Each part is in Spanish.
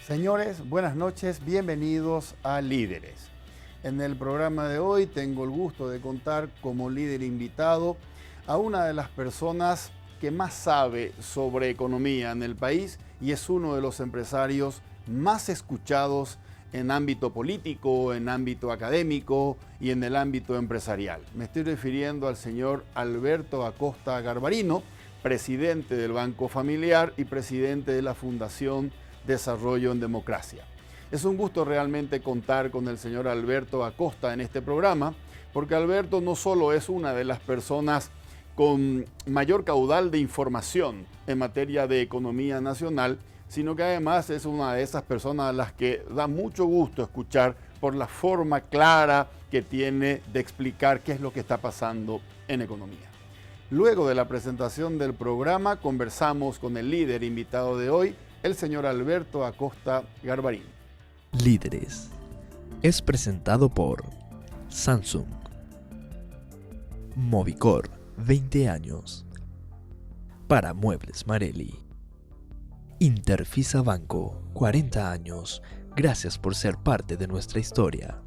Señores, buenas noches, bienvenidos a Líderes. En el programa de hoy tengo el gusto de contar como líder invitado a una de las personas que más sabe sobre economía en el país y es uno de los empresarios más escuchados en ámbito político, en ámbito académico y en el ámbito empresarial. Me estoy refiriendo al señor Alberto Acosta Garbarino, presidente del Banco Familiar y presidente de la Fundación Desarrollo en Democracia. Es un gusto realmente contar con el señor Alberto Acosta en este programa, porque Alberto no solo es una de las personas con mayor caudal de información en materia de economía nacional, sino que además es una de esas personas a las que da mucho gusto escuchar por la forma clara que tiene de explicar qué es lo que está pasando en economía. Luego de la presentación del programa, conversamos con el líder invitado de hoy, el señor Alberto Acosta Garbarino. Líderes es presentado por Samsung, Movicor, 20 años, para Muebles Marelli, Interfisa Banco, 40 años, gracias por ser parte de nuestra historia.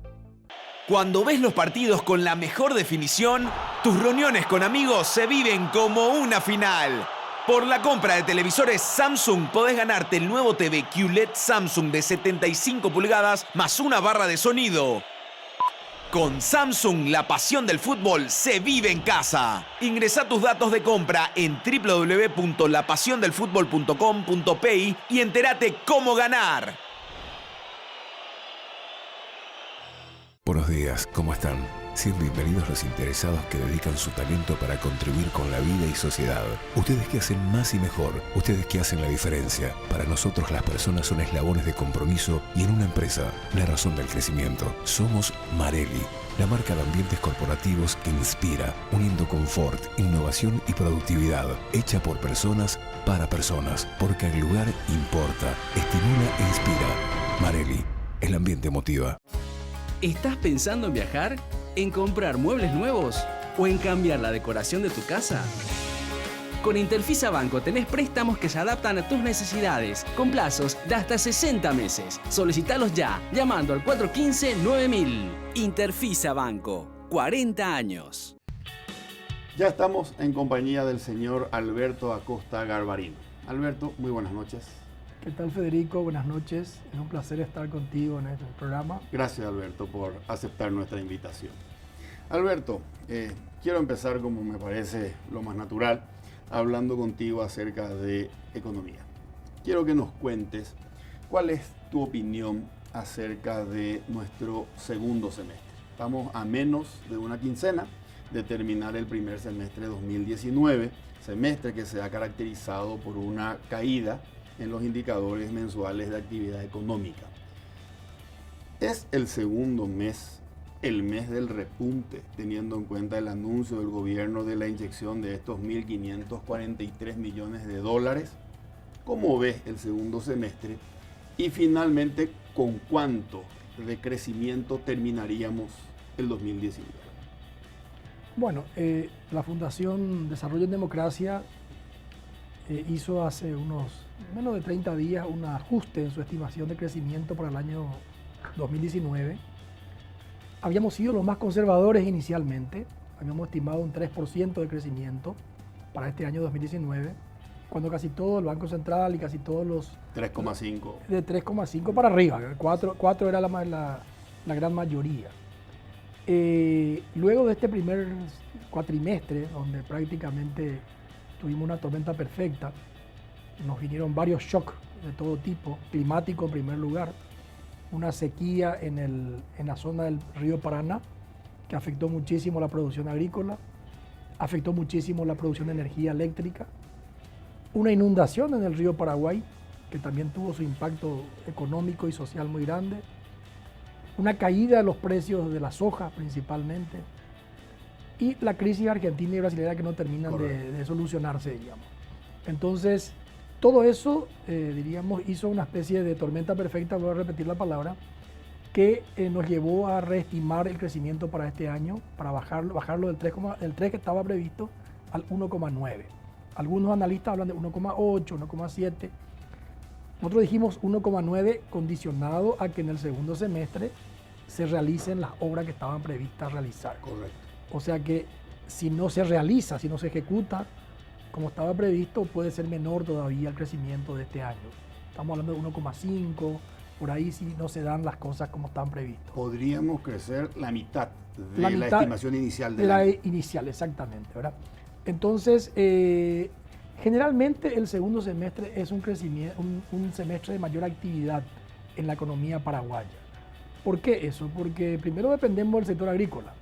Cuando ves los partidos con la mejor definición, tus reuniones con amigos se viven como una final. Por la compra de televisores Samsung podés ganarte el nuevo TV QLED Samsung de 75 pulgadas más una barra de sonido. Con Samsung, la pasión del fútbol se vive en casa. Ingresá tus datos de compra en www.lapasiondelfutbol.com.pi y entérate cómo ganar. Buenos días, ¿cómo están? Sean bienvenidos los interesados que dedican su talento para contribuir con la vida y sociedad. Ustedes que hacen más y mejor, ustedes que hacen la diferencia. Para nosotros las personas son eslabones de compromiso y en una empresa, la razón del crecimiento. Somos Marelli, la marca de ambientes corporativos que inspira, uniendo confort, innovación y productividad, hecha por personas, para personas, porque el lugar importa, estimula e inspira. Marelli, el ambiente motiva. ¿Estás pensando en viajar? ¿En comprar muebles nuevos? ¿O en cambiar la decoración de tu casa? Con Interfisa Banco tenés préstamos que se adaptan a tus necesidades, con plazos de hasta 60 meses. Solicitalos ya, llamando al 415-9000. Interfisa Banco, 40 años. Ya estamos en compañía del señor Alberto Acosta Garbarino. Alberto, muy buenas noches. ¿Qué tal, Federico? Buenas noches. Es un placer estar contigo en este programa. Gracias, Alberto, por aceptar nuestra invitación. Alberto, quiero empezar, como me parece lo más natural, hablando contigo acerca de economía. Quiero que nos cuentes cuál es tu opinión acerca de nuestro segundo semestre. Estamos a menos de una quincena de terminar el primer semestre de 2019, semestre que se ha caracterizado por una caída en los indicadores mensuales de actividad económica. ¿Es el segundo mes el mes del repunte, teniendo en cuenta el anuncio del gobierno de la inyección de estos 1.543 millones de dólares? ¿Cómo ves el segundo semestre? Y finalmente, ¿con cuánto de crecimiento terminaríamos el 2019? Bueno, la Fundación Desarrollo en Democracia hizo hace unos menos de 30 días un ajuste en su estimación de crecimiento para el año 2019. Habíamos sido los más conservadores inicialmente, habíamos estimado un 3% de crecimiento para este año 2019, cuando casi todo el Banco Central y casi todos los... 3,5. De 3,5 para arriba, 4 era la gran mayoría. Luego de este primer cuatrimestre, donde prácticamente tuvimos una tormenta perfecta, nos vinieron varios shocks de todo tipo, climático en primer lugar, una sequía en la zona del río Paraná, que afectó muchísimo la producción agrícola, afectó muchísimo la producción de energía eléctrica, una inundación en el río Paraguay, que también tuvo su impacto económico y social muy grande, una caída de los precios de la soja principalmente, y la crisis argentina y brasileña que no terminan de solucionarse, digamos. Entonces, todo eso, diríamos, hizo una especie de tormenta perfecta, voy a repetir la palabra, que nos llevó a reestimar el crecimiento para este año, para bajarlo del 3 que estaba previsto al 1,9. Algunos analistas hablan de 1,8, 1,7. Nosotros dijimos 1,9 condicionado a que en el segundo semestre se realicen las obras que estaban previstas realizar. Correcto. O sea que si no se realiza, si no se ejecuta como estaba previsto, puede ser menor todavía el crecimiento de este año. Estamos hablando de 1,5, por ahí si no se dan las cosas como están previstas. Podríamos crecer la mitad de la estimación inicial de la inicial, exactamente, ¿verdad? Entonces, generalmente el segundo semestre es un crecimiento, un semestre de mayor actividad en la economía paraguaya. ¿Por qué eso? Porque primero dependemos del sector agrícola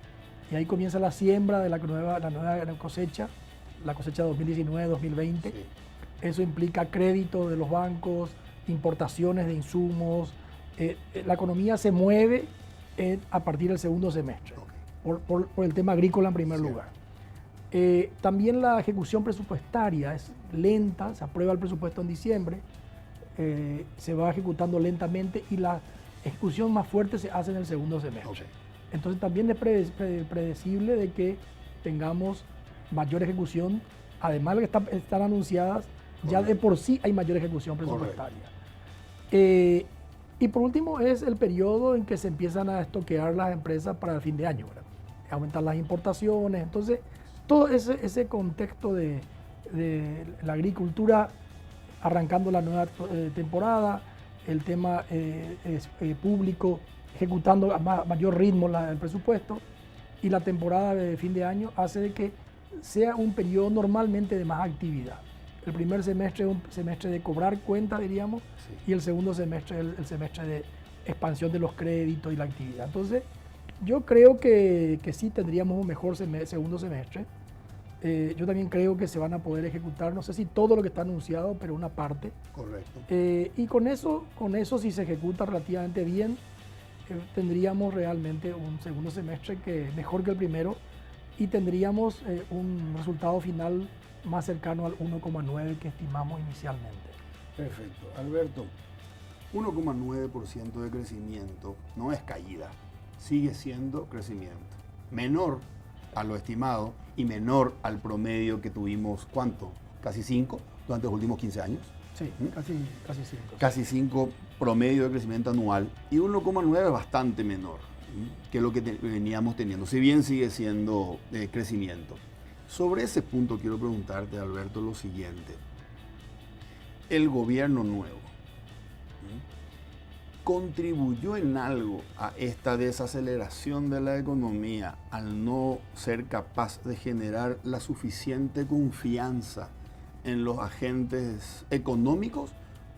y ahí comienza la siembra de la nueva cosecha, la cosecha 2019-2020. Sí. Eso implica crédito de los bancos, importaciones de insumos. La economía se mueve a partir del segundo semestre, por el tema agrícola en primer lugar. También la ejecución presupuestaria es lenta, se aprueba el presupuesto en diciembre, se va ejecutando lentamente y la ejecución más fuerte se hace en el segundo semestre. Entonces también es predecible de que tengamos mayor ejecución, además de que están anunciadas, ya de por sí hay mayor ejecución presupuestaria. Y por último es el periodo en que se empiezan a estoquear las empresas para el fin de año, ¿verdad? Aumentar las importaciones. Entonces, todo ese contexto de la agricultura arrancando la nueva temporada, el tema público ejecutando a mayor ritmo el presupuesto y la temporada de fin de año hace de que sea un periodo normalmente de más actividad. El primer semestre es un semestre de cobrar cuenta, diríamos, sí. Y el segundo semestre es el semestre de expansión de los créditos y la actividad. Entonces, yo creo que sí tendríamos un mejor segundo semestre. Yo también creo que se van a poder ejecutar, no sé si todo lo que está anunciado, pero una parte. Correcto. Y con eso, si se ejecuta relativamente bien, tendríamos realmente un segundo semestre que mejor que el primero y tendríamos un resultado final más cercano al 1,9 que estimamos inicialmente. Perfecto. Alberto, 1,9% de crecimiento no es caída, sigue siendo crecimiento. Menor a lo estimado y menor al promedio que tuvimos, ¿cuánto? ¿Casi 5 durante los últimos 15 años? Sí, casi 5. Casi 5 promedio de crecimiento anual y 1,9 es bastante menor que lo que veníamos teniendo, si bien sigue siendo crecimiento. Sobre ese punto quiero preguntarte, Alberto, lo siguiente. El gobierno nuevo contribuyó en algo a esta desaceleración de la economía al no ser capaz de generar la suficiente confianza en los agentes económicos,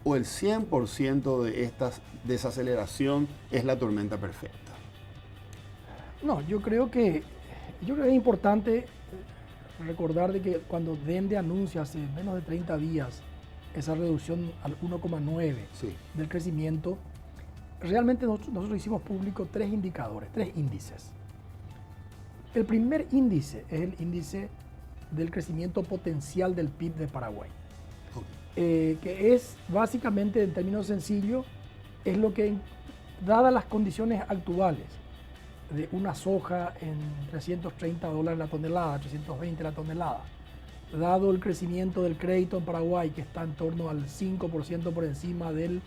o el 100% de esta desaceleración es la tormenta perfecta? No, yo creo que es importante recordar de que cuando Dende anuncia hace menos de 30 días esa reducción al 1,9 sí. del crecimiento, realmente nosotros hicimos público 3 indicadores, 3 índices. El primer índice es el índice del crecimiento potencial del PIB de Paraguay, que es básicamente, en términos sencillos, es lo que, dadas las condiciones actuales de una soja en $330 la tonelada, 320 la tonelada, dado el crecimiento del crédito en Paraguay, que está en torno al 5% por encima de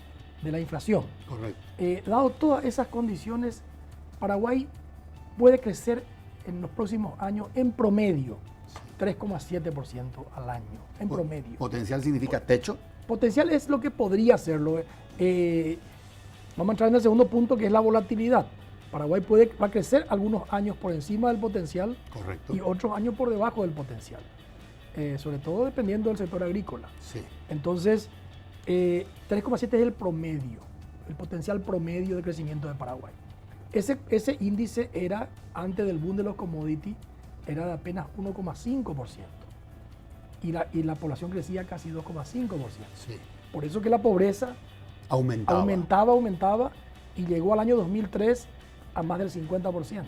la inflación. Correcto. Dado todas esas condiciones, Paraguay puede crecer en los próximos años en promedio 3,7% al año, en promedio. ¿Potencial significa techo? Potencial es lo que podría hacerlo. Vamos a entrar en el segundo punto, que es la volatilidad. Paraguay va a crecer algunos años por encima del potencial. Correcto. Y otros años por debajo del potencial. Sobre todo dependiendo del sector agrícola. Sí. Entonces, 3,7 es el promedio, el potencial promedio de crecimiento de Paraguay. Ese índice era, antes del boom de los commodities, era de apenas 1,5%. Y la población crecía casi 2,5%. Sí. Por eso que la pobreza aumentaba y llegó al año 2003 a más del 50%. Cierto.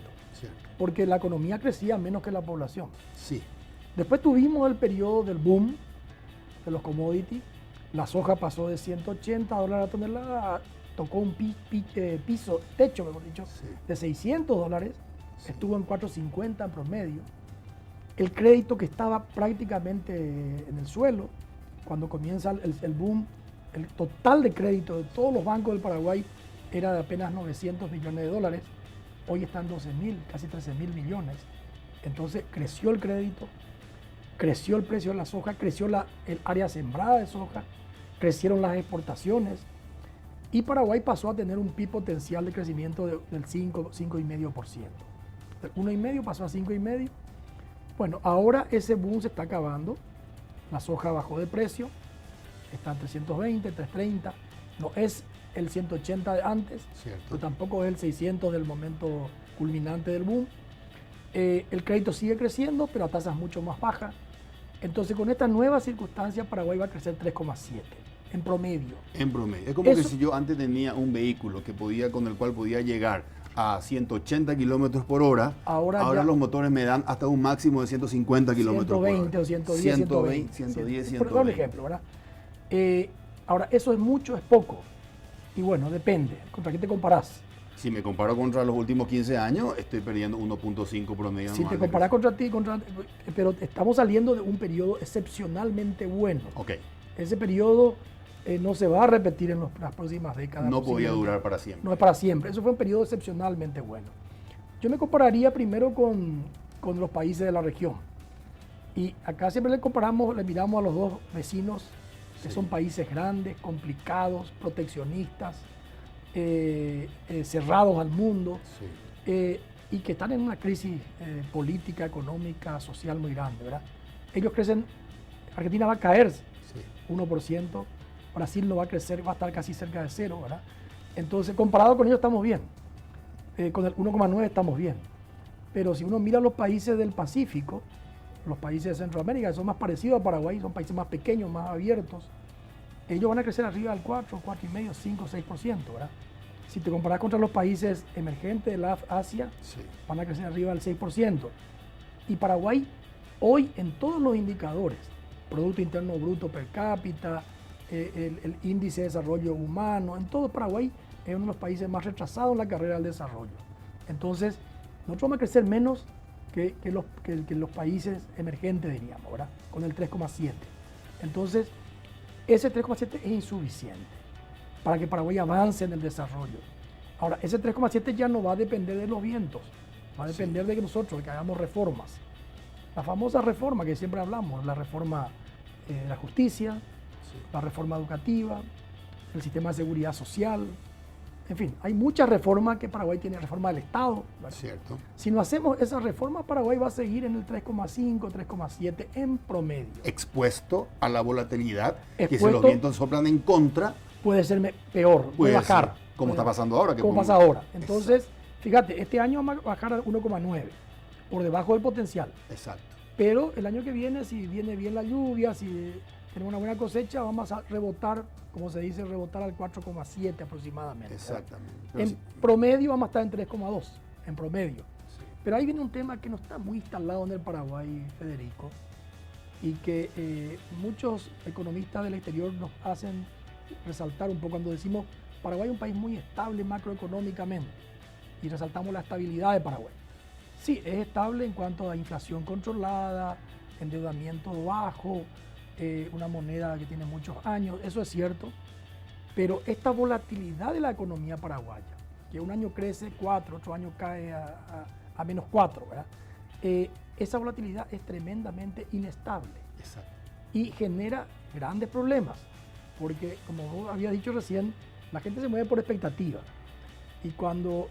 Porque la economía crecía menos que la población. Sí. Después tuvimos el periodo del boom de los commodities. La soja pasó de $180 la tonelada, tocó un techo, mejor dicho, sí. de $600, sí. Estuvo en 4.50 en promedio. El crédito, que estaba prácticamente en el suelo, cuando comienza el boom, el total de crédito de todos los bancos del Paraguay era de apenas 900 millones de dólares. Hoy están 12.000, casi 13.000 millones. Entonces creció el crédito, creció el precio de la soja, creció el área sembrada de soja, crecieron las exportaciones y Paraguay pasó a tener un PIB potencial de crecimiento del 5,5%. Del 1,5 pasó a 5,5. Bueno, ahora ese boom se está acabando. La soja bajó de precio, está en 320, 330. No es el 180 de antes, pero tampoco es el 600 del momento culminante del boom. El crédito sigue creciendo, pero a tasas mucho más bajas. Entonces, con esta nueva circunstancia, Paraguay va a crecer 3,7 en promedio. En promedio. Es como que si yo antes tenía un vehículo con el cual podía llegar a 180 kilómetros por hora, ahora los motores me dan hasta un máximo de 150 kilómetros por hora. 120 o 110, 120, 110, 120. Por ejemplo, ¿verdad? Ahora, eso es mucho, es poco. Y bueno, depende. ¿Contra qué te comparás? Si me comparo contra los últimos 15 años, estoy perdiendo 1.5 promedio. Si te comparás contra ti, pero estamos saliendo de un periodo excepcionalmente bueno. Ok. Ese periodo no se va a repetir en las próximas décadas. No podía durar para siempre. No es para siempre. Eso fue un periodo excepcionalmente bueno. Yo me compararía primero con los países de la región. Y acá siempre le miramos a los dos vecinos, que son países grandes, complicados, proteccionistas, cerrados al mundo, y que están en una crisis política, económica, social muy grande, ¿verdad? Ellos crecen, Argentina va a caer 1%, Brasil no va a crecer, va a estar casi cerca de 0, ¿verdad? Entonces, comparado con ellos estamos bien, con el 1,9 estamos bien, pero si uno mira los países del Pacífico, los países de Centroamérica, que son más parecidos a Paraguay, son países más pequeños, más abiertos, ellos van a crecer arriba del 4, 4,5, 5, 6%, ¿verdad? Si te comparas contra los países emergentes de la Asia, van a crecer arriba del 6%. Y Paraguay, hoy en todos los indicadores, Producto Interno Bruto per cápita, el índice de desarrollo humano, en todo Paraguay es uno de los países más retrasados en la carrera del desarrollo. Entonces, nosotros vamos a crecer menos que los países emergentes, diríamos, ¿verdad? Con el 3,7. Entonces, ese 3,7 es insuficiente para que Paraguay avance en el desarrollo. Ahora, ese 3,7 ya no va a depender de los vientos, va a depender de que nosotros, que hagamos reformas. La famosa reforma que siempre hablamos, la reforma de la justicia, la reforma educativa, el sistema de seguridad social. En fin, hay muchas reformas que Paraguay tiene, reforma del Estado. Cierto. Si no hacemos esa reforma, Paraguay va a seguir en el 3,5, 3,7 en promedio. Expuesto a la volatilidad, que si los vientos soplan en contra, puede ser peor, puede bajar. Como está pasando ahora. Como pasa ahora. Entonces, fíjate, este año vamos a bajar a 1,9, por debajo del potencial. Exacto. Pero el año que viene, si viene bien la lluvia, si tenemos una buena cosecha, vamos a rebotar, como se dice, rebotar al 4,7 aproximadamente. Exactamente. En promedio vamos a estar en 3,2, en promedio. Sí. Pero ahí viene un tema que no está muy instalado en el Paraguay, Federico, y que muchos economistas del exterior nos hacen resaltar un poco cuando decimos Paraguay es un país muy estable macroeconómicamente y resaltamos la estabilidad de Paraguay. Sí, es estable en cuanto a inflación controlada, endeudamiento bajo, una moneda que tiene muchos años, eso es cierto, pero esta volatilidad de la economía paraguaya, que un año crece 4, otro año cae a menos 4, ¿verdad? Esa volatilidad es tremendamente inestable. Exacto. Y genera grandes problemas, porque como vos habías dicho recién, la gente se mueve por expectativa, y cuando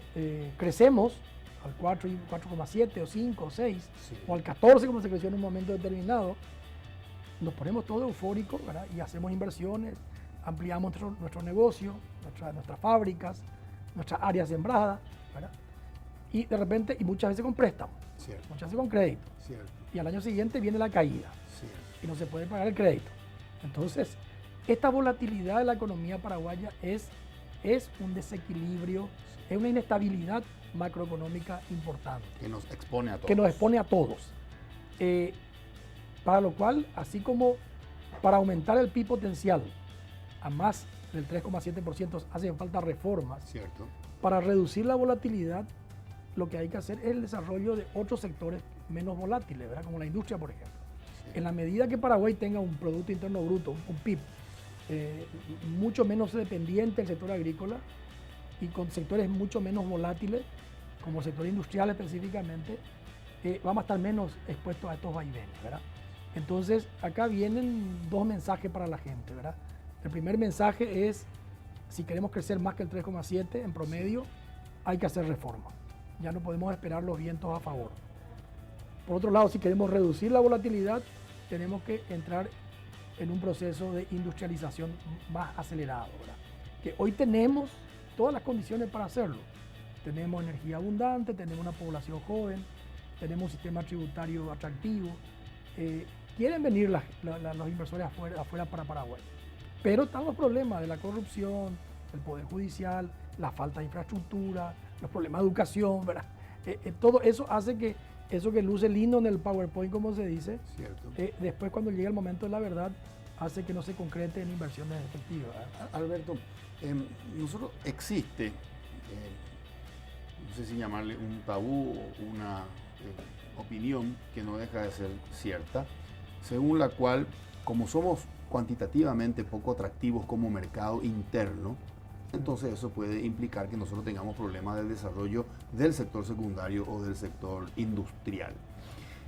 crecemos al 4, 4,7 o 5 o 6, o al 14 como se creció en un momento determinado, nos ponemos todos eufóricos, ¿verdad? Y hacemos inversiones, ampliamos nuestro negocio, nuestras fábricas, nuestras áreas sembradas, ¿verdad? Y de repente, y muchas veces con préstamo, muchas veces con crédito. Cierto. Y al año siguiente viene la caída, y no se puede pagar el crédito. Entonces, esta volatilidad de la economía paraguaya es un desequilibrio, es una inestabilidad macroeconómica importante. Que nos expone a todos. Que nos expone a todos. Para lo cual, así como para aumentar el PIB potencial a más del 3,7% hacen falta reformas. Cierto. Para reducir la volatilidad, lo que hay que hacer es el desarrollo de otros sectores menos volátiles, ¿verdad? Como la industria, por ejemplo. Sí. En la medida que Paraguay tenga un Producto Interno Bruto, un PIB, mucho menos dependiente del sector agrícola y con sectores mucho menos volátiles, como el sector industrial específicamente, vamos a estar menos expuestos a estos vaivenes, ¿verdad? Entonces, acá vienen dos mensajes para la gente, ¿verdad? El primer mensaje es, si queremos crecer más que el 3,7 en promedio, hay que hacer reformas. Ya no podemos esperar los vientos a favor. Por otro lado, si queremos reducir la volatilidad, tenemos que entrar en un proceso de industrialización más acelerado, ¿verdad? Que hoy tenemos todas las condiciones para hacerlo. Tenemos energía abundante, tenemos una población joven, tenemos un sistema tributario atractivo. Quieren venir los inversores afuera para Paraguay. Pero están los problemas de la corrupción, el poder judicial, la falta de infraestructura, los problemas de educación, ¿verdad? Todo eso hace que eso que luce lindo en el PowerPoint, como se dice, después cuando llega el momento de la verdad, hace que no se concrete en inversiones efectivas, ¿verdad? Alberto, nosotros existe, no sé si llamarle un tabú o una opinión que no deja de ser cierta, según la cual, como somos cuantitativamente poco atractivos como mercado interno, entonces eso puede implicar que nosotros tengamos problemas del desarrollo del sector secundario o del sector industrial.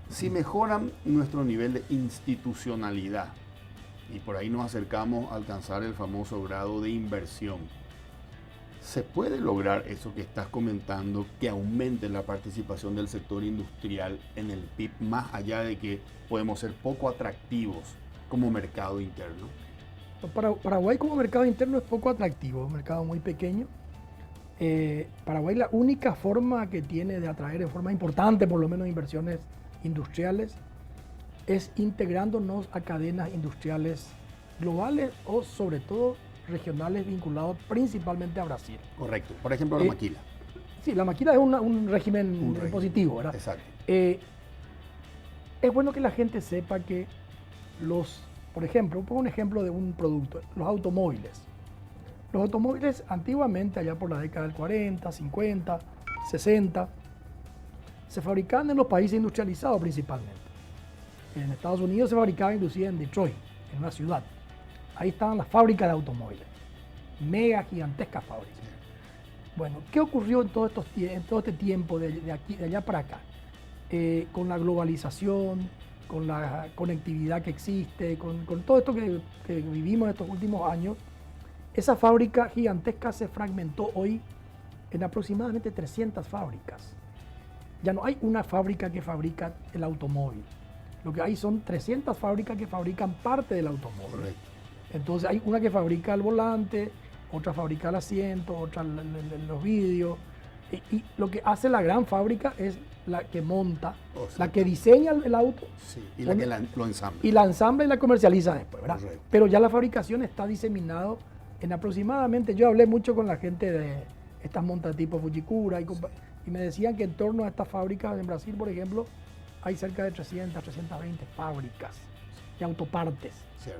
Si mejoran nuestro nivel de institucionalidad y por ahí nos acercamos a alcanzar el famoso grado de inversión, ¿se puede lograr eso que estás comentando, que aumente la participación del sector industrial en el PIB, más allá de que podemos ser poco atractivos como mercado interno? Paraguay como mercado interno es poco atractivo, es un mercado muy pequeño. Paraguay la única forma que tiene de atraer de forma importante, por lo menos inversiones industriales, es integrándonos a cadenas industriales globales o sobre todo regionales vinculados principalmente a Brasil. Correcto. Por ejemplo, la maquila. Sí, la maquila es un régimen impositivo, ¿verdad? Exacto. Es bueno que la gente sepa que por ejemplo, pongo un ejemplo de un producto, los automóviles. Los automóviles antiguamente, allá por la década del 40, 50, 60, se fabricaban en los países industrializados principalmente. En Estados Unidos se fabricaba inclusive en Detroit, en una ciudad. Ahí estaban las fábricas de automóviles, mega gigantescas fábricas. Bueno, ¿qué ocurrió en todo este tiempo de allá para acá? Con la globalización, con la conectividad que existe, con todo esto que vivimos en estos últimos años, esa fábrica gigantesca se fragmentó hoy en aproximadamente 300 fábricas. Ya no hay una fábrica que fabrica el automóvil. Lo que hay son 300 fábricas que fabrican parte del automóvil. Correcto. Entonces hay una que fabrica el volante, otra fabrica el asiento, otra los vidrios. Y lo que hace la gran fábrica es la que monta, la que diseña el auto. Sí, y la que lo ensambla. Y la ensambla y la comercializa después, ¿verdad? Correcto. Pero ya la fabricación está diseminado en aproximadamente, yo hablé mucho con la gente de estas montatipos Fujikura y me decían que en torno a estas fábricas en Brasil, por ejemplo, hay cerca de 300, 320 fábricas de autopartes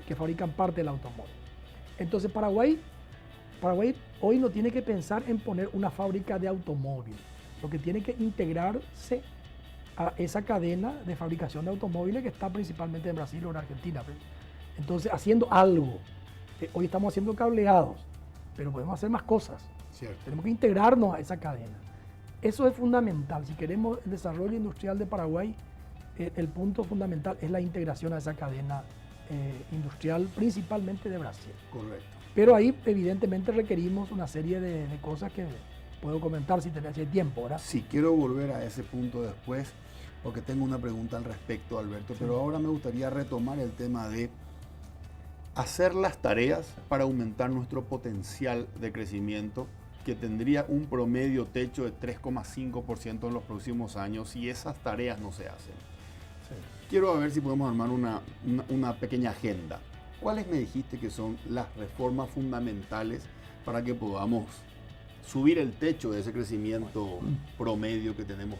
que fabrican parte del automóvil. Entonces Paraguay hoy no tiene que pensar en poner una fábrica de automóvil. Lo que tiene que integrarse a esa cadena de fabricación de automóviles que está principalmente en Brasil o en Argentina. Entonces, haciendo algo. Hoy estamos haciendo cableados, pero podemos hacer más cosas. Cierto. Tenemos que integrarnos a esa cadena. Eso es fundamental. Si queremos el desarrollo industrial de Paraguay, el punto fundamental es la integración a esa cadena industrial, principalmente de Brasil. Correcto. Pero ahí evidentemente requerimos una serie de cosas que puedo comentar si tenés tiempo, ¿verdad? Sí, quiero volver a ese punto después, porque tengo una pregunta al respecto, Alberto, pero ahora me gustaría retomar el tema de hacer las tareas para aumentar nuestro potencial de crecimiento, que tendría un promedio techo de 3,5% en los próximos años si esas tareas no se hacen. Sí. Quiero ver si podemos armar una pequeña agenda. ¿Cuáles me dijiste que son las reformas fundamentales para que podamos subir el techo de ese crecimiento promedio que tenemos?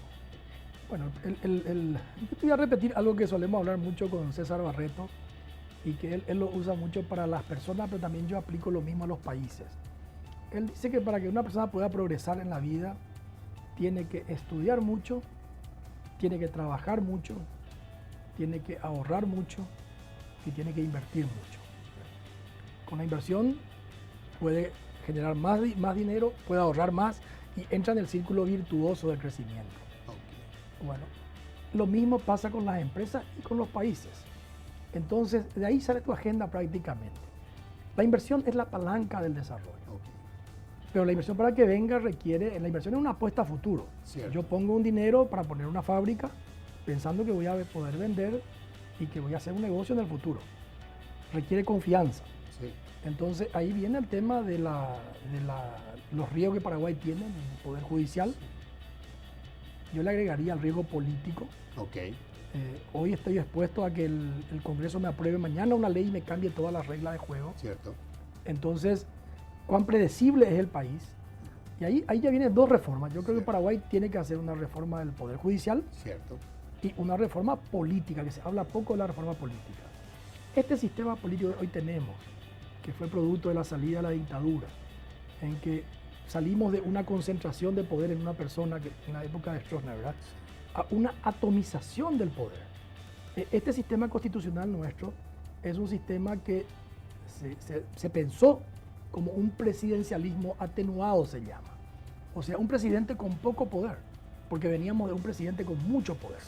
Bueno, yo te voy a repetir algo que solemos hablar mucho con César Barreto y que él lo usa mucho para las personas, pero también yo aplico lo mismo a los países. Él dice que para que una persona pueda progresar en la vida, tiene que estudiar mucho, tiene que trabajar mucho, tiene que ahorrar mucho y tiene que invertir mucho. Con la inversión puede generar más dinero, puede ahorrar más y entra en el círculo virtuoso del crecimiento. Ok. Bueno, lo mismo pasa con las empresas y con los países. Entonces, de ahí sale tu agenda prácticamente. La inversión es la palanca del desarrollo. Ok. Pero la inversión para que venga requiere, la inversión es una apuesta a futuro. Cierto. Yo pongo un dinero para poner una fábrica pensando que voy a poder vender y que voy a hacer un negocio en el futuro. Requiere confianza. Sí. Entonces ahí viene el tema de los riesgos que Paraguay tiene en el Poder Judicial. Yo le agregaría el riesgo político. Ok. Hoy estoy expuesto a que el Congreso me apruebe mañana una ley y me cambie todas las reglas de juego. Cierto. Entonces, cuán predecible es el país. Y ahí ya vienen dos reformas. Yo creo que Paraguay tiene que hacer una reforma del Poder Judicial Cierto. y una reforma política, que se habla poco de la reforma política. Este sistema político que hoy tenemos, que fue producto de la salida de la dictadura, en que salimos de una concentración de poder en una persona, que en la época de Stroessner, ¿verdad?, a una atomización del poder. Este sistema constitucional nuestro es un sistema que se pensó como un presidencialismo atenuado, se llama. O sea, un presidente con poco poder, porque veníamos de un presidente con mucho poder.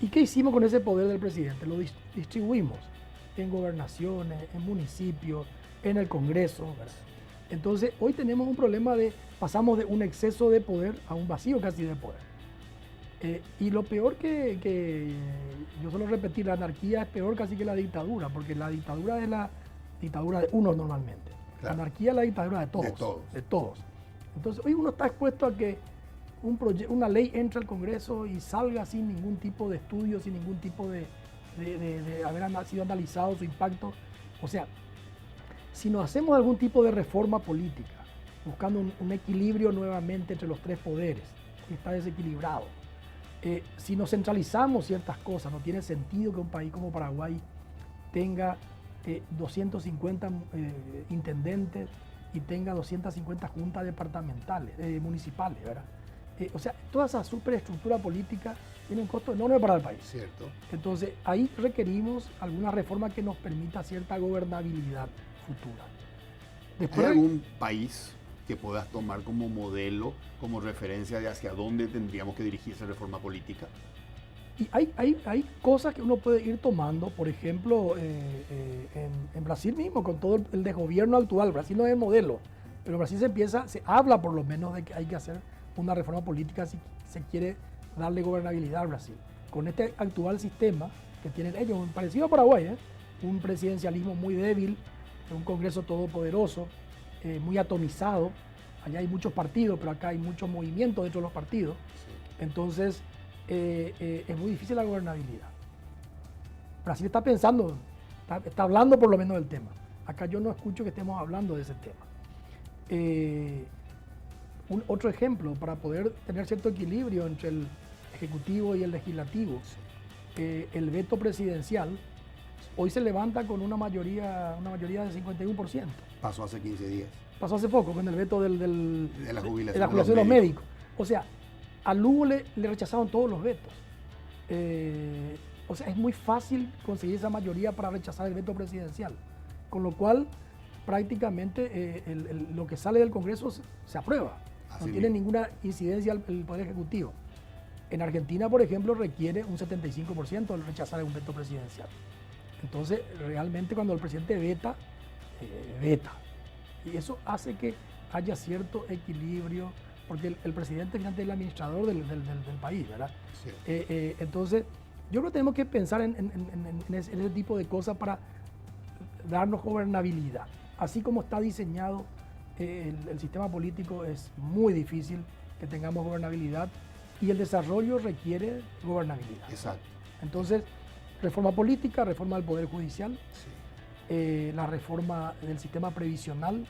¿Y qué hicimos con ese poder del presidente? Lo distribuimos en gobernaciones, en municipios, en el Congreso, ¿verdad? Entonces, hoy tenemos un problema pasamos de un exceso de poder a un vacío casi de poder. Y lo peor que yo suelo repetir, la anarquía es peor casi que la dictadura, porque la dictadura es la dictadura de uno normalmente. Claro. La anarquía es la dictadura de todos. De todos. De todos. Entonces, hoy uno está expuesto a que una ley entre al Congreso y salga sin ningún tipo de estudio, sin ningún tipo de haber sido analizado su impacto. O sea, si nos hacemos algún tipo de reforma política, buscando un equilibrio nuevamente entre los tres poderes, que está desequilibrado, si nos centralizamos ciertas cosas, no tiene sentido que un país como Paraguay tenga 250 intendentes y tenga 250 juntas departamentales, municipales, ¿verdad? O sea, toda esa superestructura política tiene un costo enorme para el país. Cierto. Entonces, ahí requerimos alguna reforma que nos permita cierta gobernabilidad futura. ¿Hay algún país que puedas tomar como modelo, como referencia de hacia dónde tendríamos que dirigir esa reforma política? Y hay cosas que uno puede ir tomando, por ejemplo, en Brasil mismo, con todo el desgobierno actual. Brasil no es el modelo, pero Brasil se habla por lo menos de que hay que hacer una reforma política si se quiere darle gobernabilidad a Brasil. Con este actual sistema que tienen ellos, parecido a Paraguay, un presidencialismo muy débil, un Congreso todopoderoso, muy atomizado. Allá hay muchos partidos, pero acá hay mucho movimiento dentro de los partidos. Sí. Entonces, es muy difícil la gobernabilidad. Brasil está pensando, está hablando por lo menos del tema. Acá yo no escucho que estemos hablando de ese tema. Otro ejemplo, para poder tener cierto equilibrio entre el Ejecutivo y el Legislativo, el veto presidencial hoy se levanta con una mayoría de 51%. Pasó hace 15 días. Pasó hace poco con el veto de la jubilación de los médicos. O sea, a Lugo le rechazaron todos los vetos. O sea, es muy fácil conseguir esa mayoría para rechazar el veto presidencial. Con lo cual, prácticamente lo que sale del Congreso se aprueba. No tiene ninguna incidencia el Poder Ejecutivo. En Argentina, por ejemplo, requiere un 75% el rechazar un veto presidencial. Entonces, realmente cuando el presidente veta, veta. Y eso hace que haya cierto equilibrio, porque el presidente finalmente es el administrador del país, ¿verdad? Sí. Entonces, yo creo que tenemos que pensar en ese tipo de cosas para darnos gobernabilidad. Así como está diseñado el sistema político, es muy difícil que tengamos gobernabilidad y el desarrollo requiere gobernabilidad. Exacto. Entonces, reforma política, reforma del Poder Judicial, sí. La reforma del sistema previsional.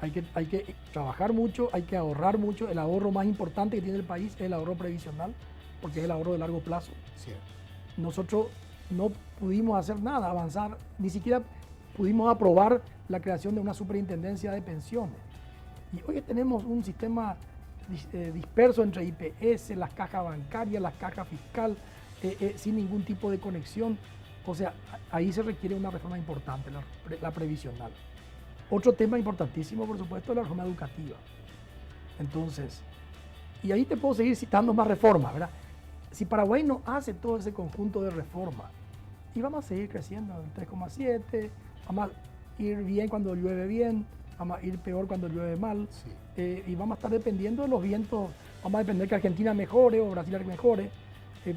Hay que trabajar mucho, hay que ahorrar mucho. El ahorro más importante que tiene el país es el ahorro previsional, porque es el ahorro de largo plazo. Cierto. Nosotros no pudimos hacer nada, avanzar, ni siquiera pudimos aprobar la creación de una superintendencia de pensiones. Y hoy tenemos un sistema disperso entre IPS, las cajas bancarias, las cajas fiscal, sin ningún tipo de conexión. O sea, ahí se requiere una reforma importante, la previsional. Otro tema importantísimo, por supuesto, es la reforma educativa. Entonces, y ahí te puedo seguir citando más reformas, ¿verdad? Si Paraguay no hace todo ese conjunto de reformas, y vamos a seguir creciendo en 3,7, vamos a ir bien cuando llueve bien, vamos a ir peor cuando llueve mal, sí. Y vamos a estar dependiendo de los vientos, vamos a depender que Argentina mejore o Brasil mejore,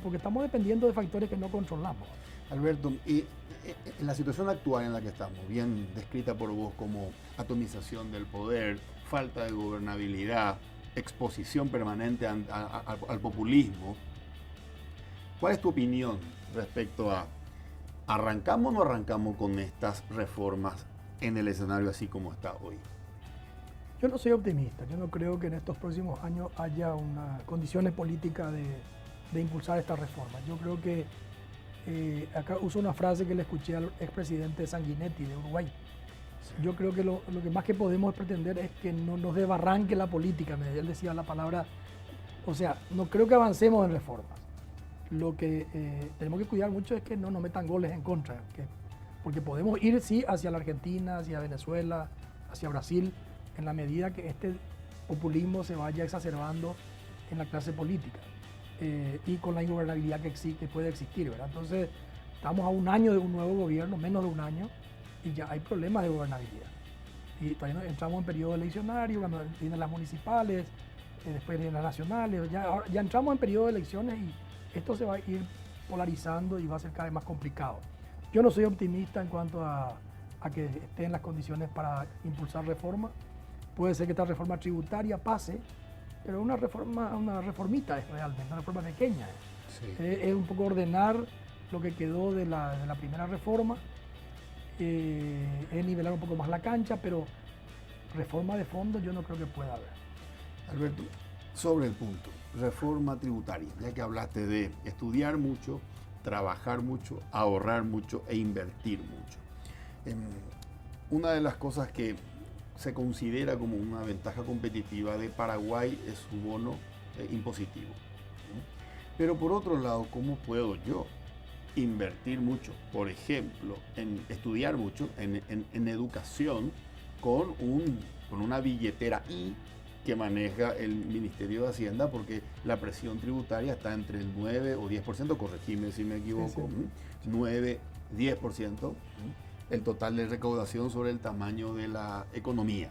porque estamos dependiendo de factores que no controlamos. Alberto, y en la situación actual en la que estamos, bien descrita por vos como atomización del poder, falta de gobernabilidad, exposición permanente al populismo, ¿cuál es tu opinión respecto a arrancamos o no arrancamos con estas reformas en el escenario así como está hoy? Yo no soy optimista, yo no creo que en estos próximos años haya unas condiciones políticas de impulsar estas reformas. Yo creo que acá uso una frase que le escuché al expresidente Sanguinetti de Uruguay. Sí. Yo creo que lo que más que podemos pretender es que no nos desbarranque la política. Él decía la palabra, o sea, no creo que avancemos en reformas. Lo que tenemos que cuidar mucho es que no nos metan goles en contra, porque podemos ir sí hacia la Argentina, hacia Venezuela, hacia Brasil, en la medida que este populismo se vaya exacerbando en la clase política. Y con la ingobernabilidad que puede existir, ¿verdad? Entonces, estamos a un año de un nuevo gobierno, menos de un año, y ya hay problemas de gobernabilidad. Y todavía entramos en periodo eleccionario, cuando vienen las municipales, después vienen las nacionales, ya entramos en periodo de elecciones y esto se va a ir polarizando y va a ser cada vez más complicado. Yo no soy optimista en cuanto a que estén las condiciones para impulsar reformas. Puede ser que esta reforma tributaria pase, pero una reformita es realmente, una reforma pequeña. Sí. Es un poco ordenar lo que quedó de la primera reforma, es nivelar un poco más la cancha, pero reforma de fondo yo no creo que pueda haber. Alberto, sobre el punto, reforma tributaria, ya que hablaste de estudiar mucho, trabajar mucho, ahorrar mucho e invertir mucho. Una de las cosas que se considera como una ventaja competitiva de Paraguay es su bono impositivo. Pero por otro lado, ¿cómo puedo yo invertir mucho, por ejemplo, en estudiar mucho, en educación, con una billetera que maneja el Ministerio de Hacienda, porque la presión tributaria está entre el 9 o 10%, corregime si me equivoco, sí. 9, 10%. El total de recaudación sobre el tamaño de la economía.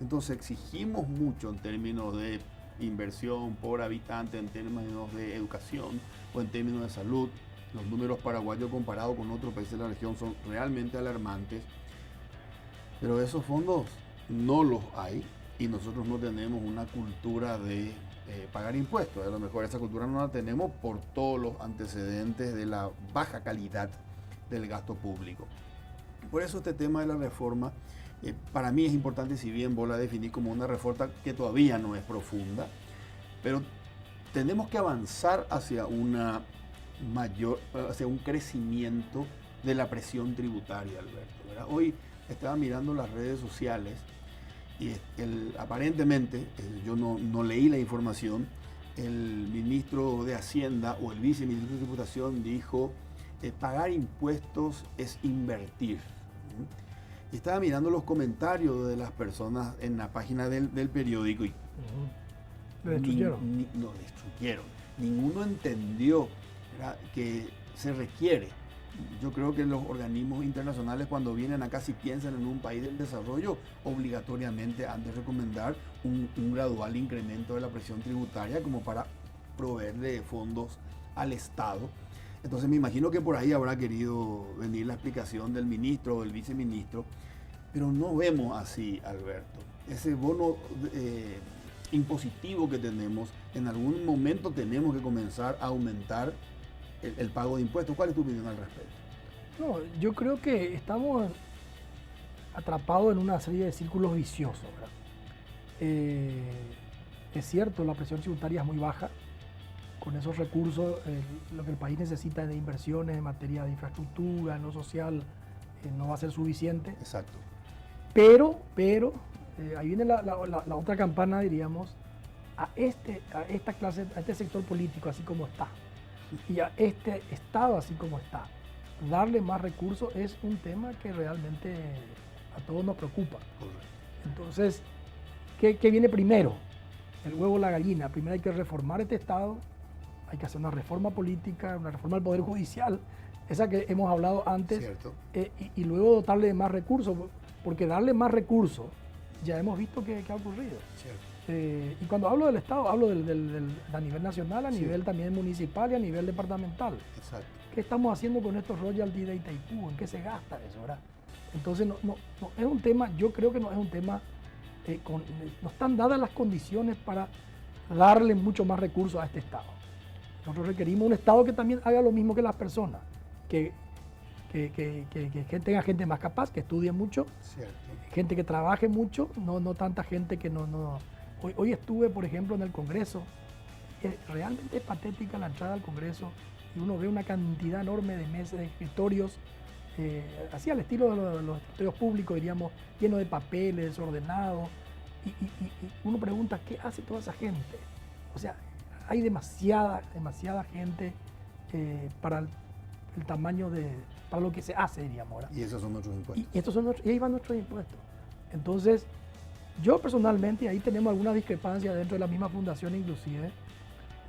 Entonces exigimos mucho en términos de inversión por habitante, en términos de educación o en términos de salud. Los números paraguayos comparados con otros países de la región son realmente alarmantes, pero esos fondos no los hay y nosotros no tenemos una cultura de pagar impuestos. A lo mejor esa cultura no la tenemos por todos los antecedentes de la baja calidad del gasto público. Por eso este tema de la reforma, para mí es importante, si bien vos la definís como una reforma que todavía no es profunda, pero tenemos que avanzar hacia hacia un crecimiento de la presión tributaria, Alberto, ¿verdad? Hoy estaba mirando las redes sociales y aparentemente, yo no leí la información, el ministro de Hacienda o el viceministro de Tributación dijo: pagar impuestos es invertir. Y estaba mirando los comentarios de las personas en la página del periódico y lo destruyeron. Lo destruyeron. Ninguno entendió, ¿verdad?, que se requiere. Yo creo que los organismos internacionales, cuando vienen acá, si piensan en un país del desarrollo, obligatoriamente han de recomendar un gradual incremento de la presión tributaria como para proveerle fondos al Estado. Entonces me imagino que por ahí habrá querido venir la explicación del ministro o del viceministro, pero no vemos así, Alberto. Ese bono impositivo que tenemos, en algún momento tenemos que comenzar a aumentar el pago de impuestos. ¿Cuál es tu opinión al respecto? No, yo creo que estamos atrapados en una serie de círculos viciosos, ¿verdad? Es cierto, la presión tributaria es muy baja. Con esos recursos, lo que el país necesita de inversiones en materia de infraestructura, en lo social, no va a ser suficiente. Exacto. Pero ahí viene la otra campana, diríamos, a esta clase, a este sector político así como está, y a este Estado así como está. darle más recursos es un tema que realmente a todos nos preocupa. Correcto. Entonces, ¿qué viene primero? El huevo o la gallina. Primero hay que reformar este Estado, hay que hacer una reforma política, una reforma del Poder Judicial, esa que hemos hablado antes, Cierto. Y luego dotarle de más recursos, porque darle más recursos ya hemos visto que ha ocurrido. Cierto. Y cuando hablo del Estado, hablo a nivel nacional, a Sí. nivel también municipal y a nivel departamental. Exacto. ¿Qué estamos haciendo con estos royalties de Itaipú? ¿En qué se gasta eso, verdad? Entonces, no es un tema, yo creo que no es un tema, no están dadas las condiciones para darle mucho más recursos a este Estado. Nosotros requerimos un Estado que también haga lo mismo que las personas, que tenga gente más capaz, que estudie mucho, Cierto. gente que trabaje mucho, no tanta gente que no. Hoy estuve, por ejemplo, en el Congreso. Realmente es patética la entrada al Congreso y uno ve una cantidad enorme de mesas, de escritorios, así al estilo de los escritorios públicos, diríamos, lleno de papeles, desordenados. Y uno pregunta, ¿qué hace toda esa gente? O sea, hay demasiada gente para el tamaño para lo que se hace, diríamos, ¿verdad? Y esos son nuestros impuestos. Y ahí van nuestros impuestos. Entonces, yo personalmente, ahí tenemos alguna discrepancia dentro de la misma fundación inclusive,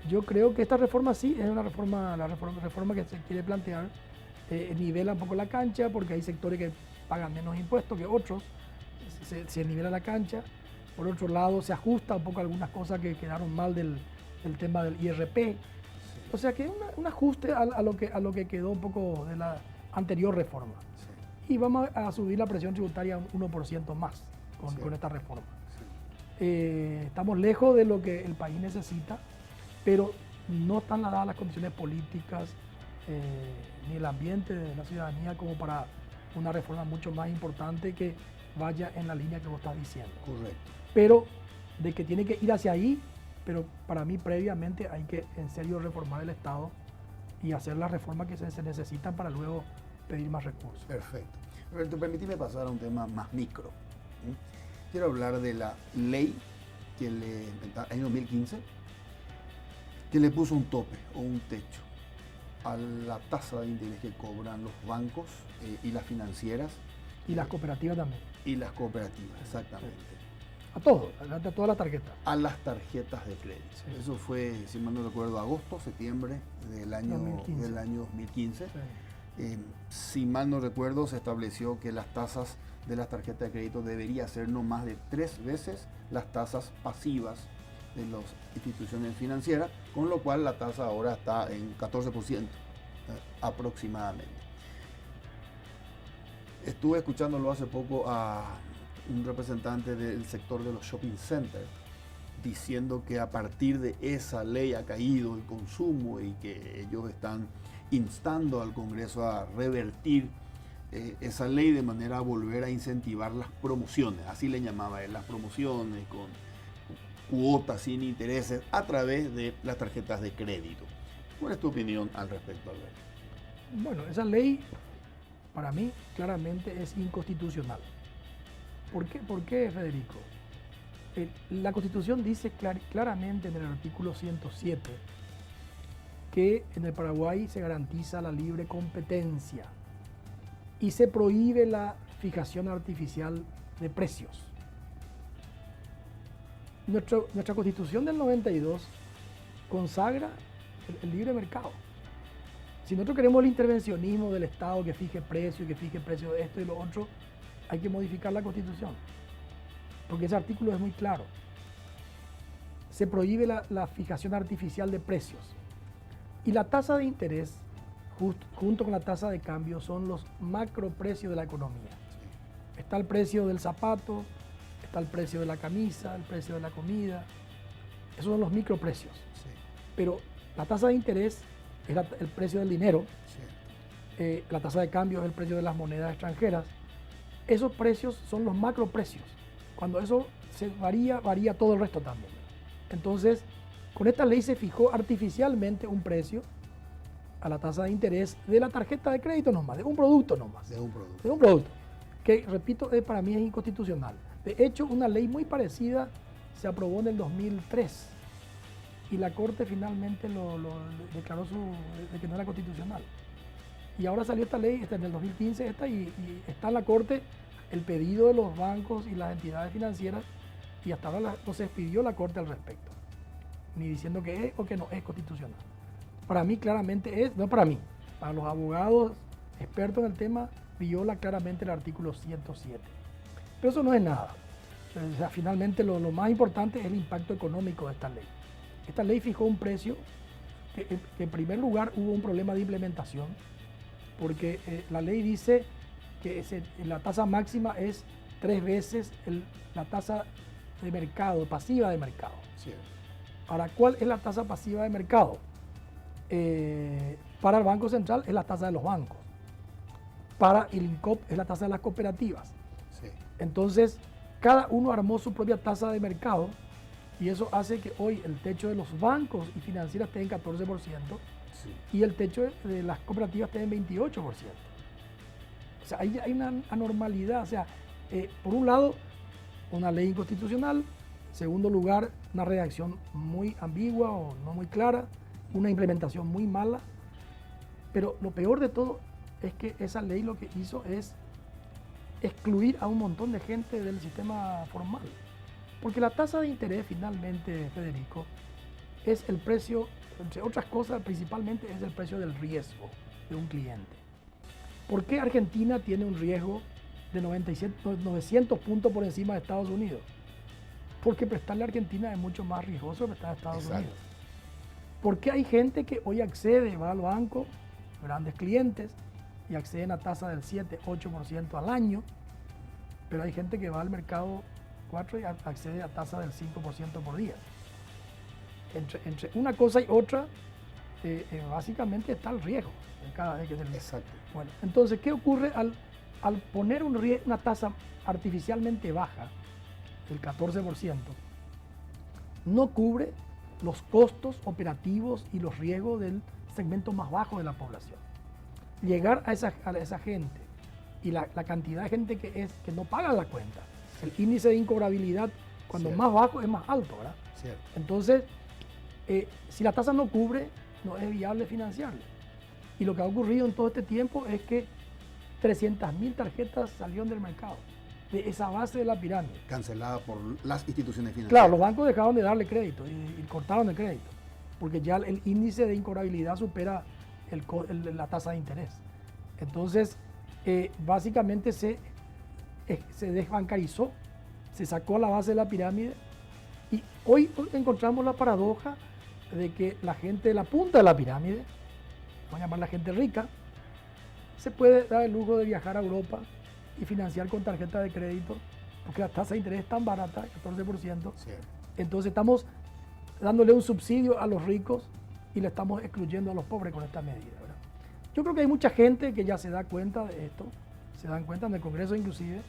yo creo que esta reforma sí es una reforma, la reforma que se quiere plantear, nivela un poco la cancha porque hay sectores que pagan menos impuestos que otros, se nivela la cancha. Por otro lado, se ajusta un poco algunas cosas que quedaron mal del tema del IRP. O sea que es un ajuste a lo que quedó un poco de la anterior reforma. Sí. Y vamos a subir la presión tributaria un 1% más con esta reforma. Sí. Estamos lejos de lo que el país necesita, pero no están dadas las condiciones políticas ni el ambiente de la ciudadanía como para una reforma mucho más importante que vaya en la línea que vos estás diciendo. Correcto. Pero de que tiene que ir hacia ahí, pero para mí previamente hay que en serio reformar el Estado y hacer las reformas que se necesitan para luego pedir más recursos. Perfecto. Roberto, permíteme pasar a un tema más micro. ¿Sí? Quiero hablar de la ley que en el año 2015 que le puso un tope o un techo a la tasa de interés que cobran los bancos y las financieras. Y las cooperativas también. Y las cooperativas, exactamente. A todas las tarjetas. A las tarjetas de crédito. Sí. Eso fue, si mal no recuerdo, agosto, septiembre del año 2015. Sí. Si mal no recuerdo, se estableció que las tasas de las tarjetas de crédito debería ser no más de 3 veces las tasas pasivas de las instituciones financieras, con lo cual la tasa ahora está en 14% aproximadamente. Estuve escuchándolo hace poco a un representante del sector de los shopping centers diciendo que a partir de esa ley ha caído el consumo y que ellos están instando al Congreso a revertir esa ley de manera a volver a incentivar las promociones, así le llamaba él, las promociones con cuotas sin intereses a través de las tarjetas de crédito. ¿Cuál es tu opinión al respecto, Alberto? Bueno, esa ley para mí claramente es inconstitucional. ¿Por qué, Federico? La Constitución dice claramente en el artículo 107 que en el Paraguay se garantiza la libre competencia y se prohíbe la fijación artificial de precios. Nuestra Constitución del 92 consagra el libre mercado. Si nosotros queremos el intervencionismo del Estado que fije precio y que fije precio de esto y lo otro, hay que modificar la Constitución, porque ese artículo es muy claro. Se prohíbe la fijación artificial de precios. Y la tasa de interés, junto con la tasa de cambio, son los macroprecios de la economía. Está el precio del zapato, está el precio de la camisa, el precio de la comida. Esos son los microprecios. Sí. Pero la tasa de interés es el precio del dinero, Sí. la tasa de cambio es el precio de las monedas extranjeras. Esos precios son los macroprecios. Cuando eso se varía todo el resto también. Entonces, con esta ley se fijó artificialmente un precio a la tasa de interés de la tarjeta de crédito nomás, de un producto nomás. De un producto. De un producto, que repito, para mí es inconstitucional. De hecho, una ley muy parecida se aprobó en el 2003 y la Corte finalmente lo declaró de que no era constitucional. Y ahora salió esta ley, en el 2015, y está en la Corte el pedido de los bancos y las entidades financieras, y hasta ahora no se expidió la Corte al respecto, ni diciendo que es o que no es constitucional. Para mí claramente es, no para mí, para los abogados expertos en el tema, viola claramente el artículo 107. Pero eso no es nada. O sea, finalmente lo más importante es el impacto económico de esta ley. Esta ley fijó un precio que en primer lugar hubo un problema de implementación, porque la ley dice que la tasa máxima es 3 veces la tasa de mercado, pasiva de mercado. Sí. Ahora, ¿cuál es la tasa pasiva de mercado? Para el Banco Central es la tasa de los bancos. Para el INCOP es la tasa de las cooperativas. Sí. Entonces, cada uno armó su propia tasa de mercado y eso hace que hoy el techo de los bancos y financieras esté en 14%. Sí. Y el techo de las cooperativas está en 28%. O sea, hay una anormalidad. O sea, por un lado, una ley inconstitucional. En segundo lugar, una redacción muy ambigua o no muy clara. Una implementación muy mala. Pero lo peor de todo es que esa ley lo que hizo es excluir a un montón de gente del sistema formal. Porque la tasa de interés finalmente, Federico, es el precio, entre otras cosas, principalmente es el precio del riesgo de un cliente. ¿Por qué Argentina tiene un riesgo de 900 puntos por encima de Estados Unidos? Porque prestarle a Argentina es mucho más riesgoso que prestar a Estados Exacto. Unidos. ¿Por qué hay gente que hoy accede, va al banco, grandes clientes, y acceden a tasa del 7-8% al año, pero hay gente que va al mercado 4 y accede a tasa del 5% por día? Entre una cosa y otra, básicamente está el riesgo de cada vez que se le... Exacto. Bueno, entonces, ¿qué ocurre al poner una tasa artificialmente baja, el 14%? No cubre los costos operativos y los riesgos del segmento más bajo de la población. Llegar a esa gente y la cantidad de gente que no paga la cuenta, el índice de incobrabilidad cuando Cierto. más bajo es más alto, ¿verdad? Cierto. Entonces, si la tasa no cubre, no es viable financiarle. Y lo que ha ocurrido en todo este tiempo es que 300.000 tarjetas salieron del mercado, de esa base de la pirámide. Cancelada por las instituciones financieras. Claro, los bancos dejaron de darle crédito y cortaron el crédito, porque ya el índice de incobrabilidad supera la tasa de interés. Entonces, básicamente se desbancarizó, se sacó a la base de la pirámide y hoy encontramos la paradoja de que la gente de la punta de la pirámide, vamos a llamar la gente rica, se puede dar el lujo de viajar a Europa y financiar con tarjeta de crédito porque la tasa de interés es tan barata, 14%. Cierto. Entonces estamos dándole un subsidio a los ricos y le estamos excluyendo a los pobres con esta medida, ¿verdad? Yo creo que hay mucha gente que ya se da cuenta de esto, se dan cuenta en el Congreso inclusive.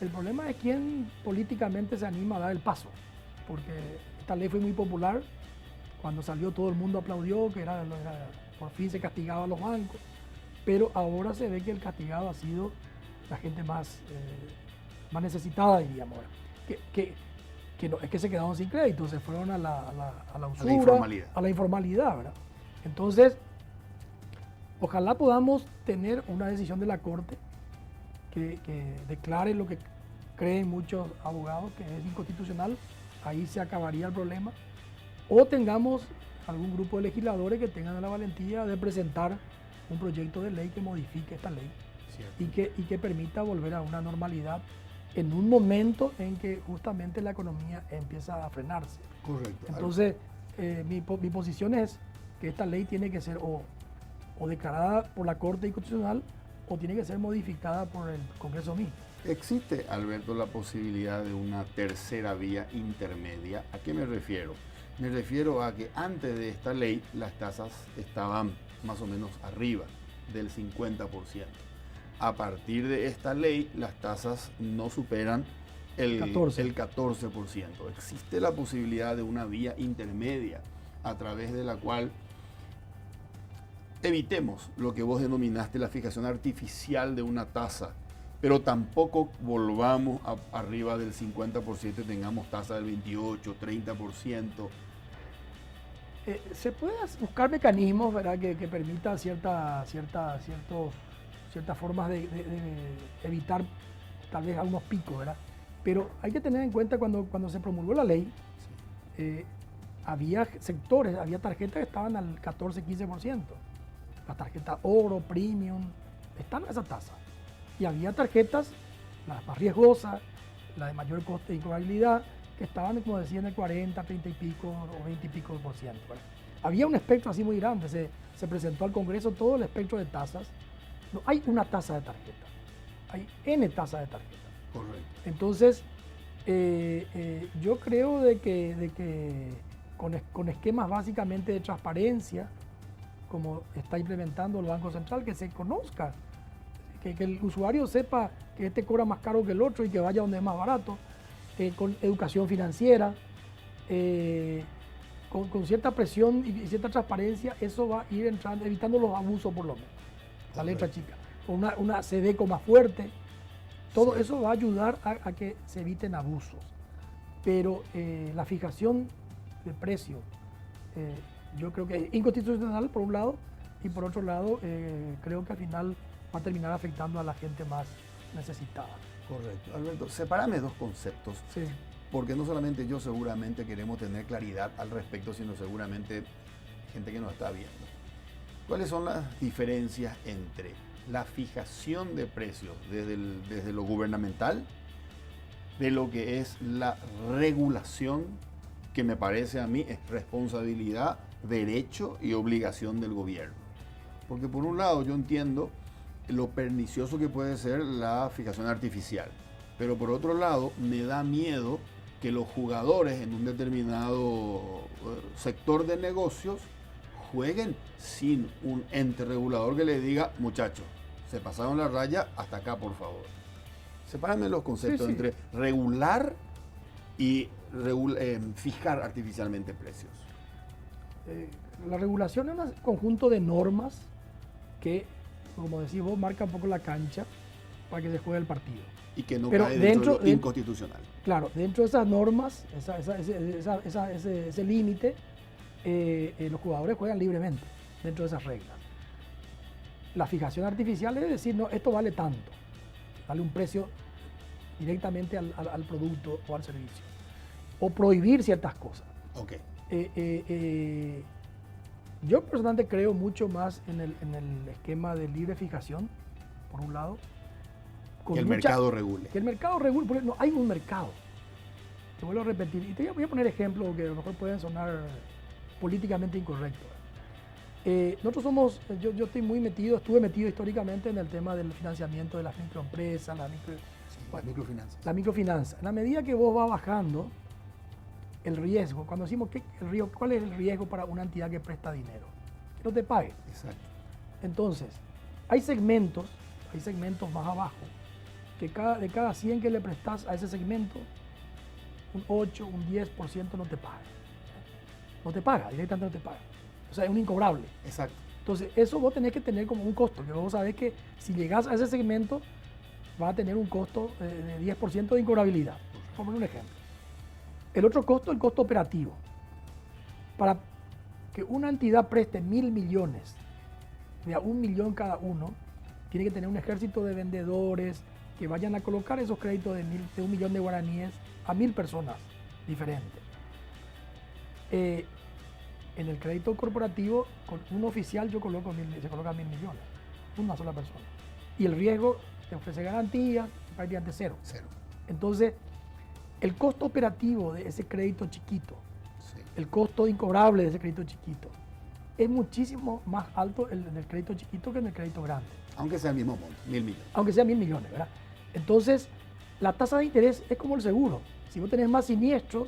El problema es quién políticamente se anima a dar el paso, porque esta ley fue muy popular. Cuando salió todo el mundo aplaudió, que por fin se castigaba a los bancos, pero ahora se ve que el castigado ha sido la gente más necesitada, diríamos, que no, es que se quedaron sin crédito, se fueron a la usura, a la informalidad, ¿verdad? Entonces, ojalá podamos tener una decisión de la Corte que declare lo que creen muchos abogados, que es inconstitucional. Ahí se acabaría el problema. O tengamos algún grupo de legisladores que tengan la valentía de presentar un proyecto de ley que modifique esta ley y que permita volver a una normalidad en un momento en que justamente la economía empieza a frenarse. Correcto. Entonces, mi posición es que esta ley tiene que ser o declarada por la Corte Constitucional o tiene que ser modificada por el Congreso mismo. ¿Existe, Alberto, la posibilidad de una tercera vía intermedia? ¿A qué me refiero? Me refiero a que antes de esta ley las tasas estaban más o menos arriba del 50%. A partir de esta ley las tasas no superan el 14%. Existe la posibilidad de una vía intermedia a través de la cual evitemos lo que vos denominaste la fijación artificial de una tasa, pero tampoco volvamos arriba del 50% y tengamos tasa del 28, 30%. Se puede buscar mecanismos, ¿verdad?, que permitan ciertas formas de evitar tal vez algunos picos, ¿verdad? Pero hay que tener en cuenta cuando se promulgó la ley, había sectores, había tarjetas que estaban al 14-15%. Las tarjetas oro, premium, están a esa tasa. Y había tarjetas, las más riesgosas, las de mayor coste de incobrabilidad, que estaban, como decía, en el 40, 30 y pico o 20 y pico por ciento, ¿verdad? Había un espectro así muy grande, se presentó al Congreso todo el espectro de tasas. No hay una tasa de tarjeta, hay N tasas de tarjeta. Correcto. Entonces, yo creo de que con esquemas básicamente de transparencia, como está implementando el Banco Central, que se conozca, que el usuario sepa que este cobra más caro que el otro y que vaya donde es más barato, con educación financiera, con cierta presión y cierta transparencia, eso va a ir entrando, evitando los abusos por lo menos, la letra chica, con una CDECO más fuerte. Todo eso va a ayudar a que se eviten abusos. Pero la fijación de precio, yo creo que es inconstitucional por un lado, y por otro lado creo que al final va a terminar afectando a la gente más necesitada. Correcto. Alberto, sepárame dos conceptos, Sí. porque no solamente yo seguramente queremos tener claridad al respecto, sino seguramente gente que nos está viendo. ¿Cuáles son las diferencias entre la fijación de precios desde lo gubernamental, de lo que es la regulación, que me parece a mí es responsabilidad, derecho y obligación del gobierno? Porque por un lado yo entiendo lo pernicioso que puede ser la fijación artificial, pero por otro lado me da miedo que los jugadores en un determinado sector de negocios jueguen sin un ente regulador que le diga, muchachos, se pasaron la raya, hasta acá por favor. Sepárame los conceptos entre regular y fijar artificialmente precios. La regulación es un conjunto de normas que, como decís vos, marca un poco la cancha para que se juegue el partido. Y que no Pero cae dentro de lo inconstitucional. Claro, dentro de esas normas, ese límite, los jugadores juegan libremente dentro de esas reglas. La fijación artificial es decir, no, esto vale tanto, vale un precio directamente al producto o al servicio. O prohibir ciertas cosas. Okay. Yo personalmente creo mucho más en el esquema de libre fijación, por un lado. Que el mercado regule. Que el mercado regule, porque no hay un mercado. Te vuelvo a repetir, y te voy a poner ejemplos que a lo mejor pueden sonar políticamente incorrectos. Nosotros somos, yo estuve metido históricamente en el tema del financiamiento de las microempresas, la microfinanza. En la medida que vos vas bajando el riesgo, cuando decimos ¿cuál es el riesgo para una entidad que presta dinero? Que no te pague. Exacto. Entonces, hay segmentos más abajo, que de cada 100 que le prestas a ese segmento, un 8, un 10% no te paga. No te paga, directamente no te paga. O sea, es un incobrable. Exacto. Entonces, eso vos tenés que tener como un costo, que vos sabés que si llegás a ese segmento, vas a tener un costo de 10% de incobrabilidad. Por poner un ejemplo. El otro costo, el costo operativo. Para que una entidad preste 1.000 millones, de a 1 millón cada uno, tiene que tener un ejército de vendedores que vayan a colocar esos créditos de 1 millón de guaraníes a 1.000 personas diferentes. En el crédito corporativo, con un oficial se coloca 1.000 millones, una sola persona. Y el riesgo te ofrece garantía, prácticamente cero. Entonces, el costo operativo de ese crédito chiquito, el costo incobrable de ese crédito chiquito, es muchísimo más alto en el crédito chiquito que en el crédito grande. Aunque sea el mismo monto, 1.000 millones. Aunque sea 1.000 millones, ¿verdad? Entonces, la tasa de interés es como el seguro. Si vos tenés más siniestros,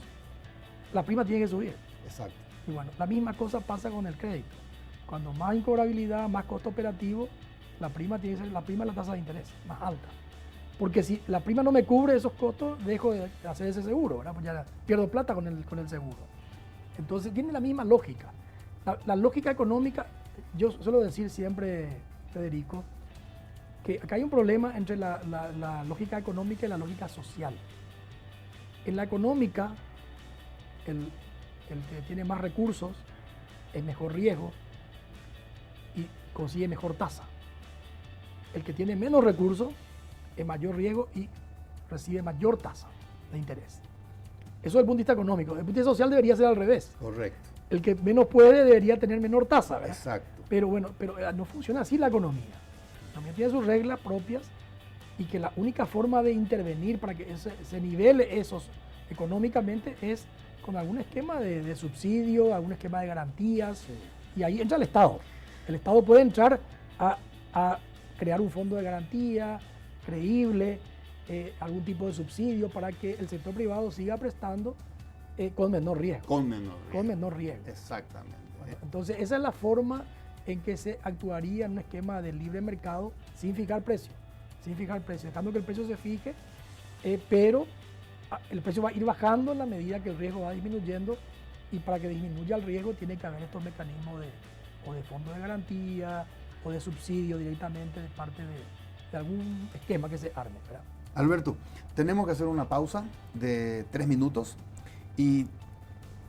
la prima tiene que subir. Exacto. Y bueno, la misma cosa pasa con el crédito. Cuando más incobrabilidad, más costo operativo, la prima tiene que ser la tasa de interés más alta. Porque si la prima no me cubre esos costos, dejo de hacer ese seguro, ¿verdad? Pues ya pierdo plata con el seguro. Entonces tiene la misma lógica. La lógica económica, yo suelo decir siempre, Federico, que acá hay un problema entre la lógica económica y la lógica social. En la económica, el que tiene más recursos es mejor riesgo y consigue mejor tasa. El que tiene menos recursos es mayor riesgo y recibe mayor tasa de interés. Eso desde el punto de vista económico. Desde el punto de vista social debería ser al revés. Correcto. El que menos puede debería tener menor tasa, ¿verdad? Exacto. Pero bueno, no funciona así la economía. La economía tiene sus reglas propias y que la única forma de intervenir para que se nivele esos económicamente es con algún esquema de subsidio, algún esquema de garantías. Sí. Y ahí entra el Estado. El Estado puede entrar a crear un fondo de garantía creíble, algún tipo de subsidio para que el sector privado siga prestando con menor riesgo. Con menor riesgo. Con menor riesgo. Exactamente. Entonces, esa es la forma en que se actuaría en un esquema de libre mercado sin fijar precio, dejando que el precio se fije, pero el precio va a ir bajando en la medida que el riesgo va disminuyendo, y para que disminuya el riesgo tiene que haber estos mecanismos de fondo de garantía o de subsidio directamente de parte de algún esquema que se arme, ¿verdad? Alberto, tenemos que hacer una pausa de 3 minutos y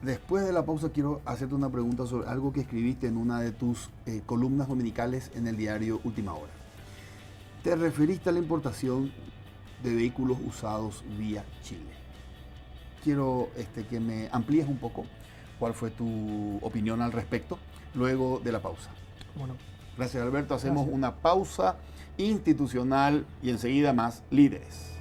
después de la pausa quiero hacerte una pregunta sobre algo que escribiste en una de tus columnas dominicales en el diario Última Hora. Te referiste a la importación de vehículos usados vía Chile. Quiero que me amplíes un poco cuál fue tu opinión al respecto luego de la pausa. Bueno, gracias, Alberto. Hacemos gracias. una pausa institucional y enseguida más líderes.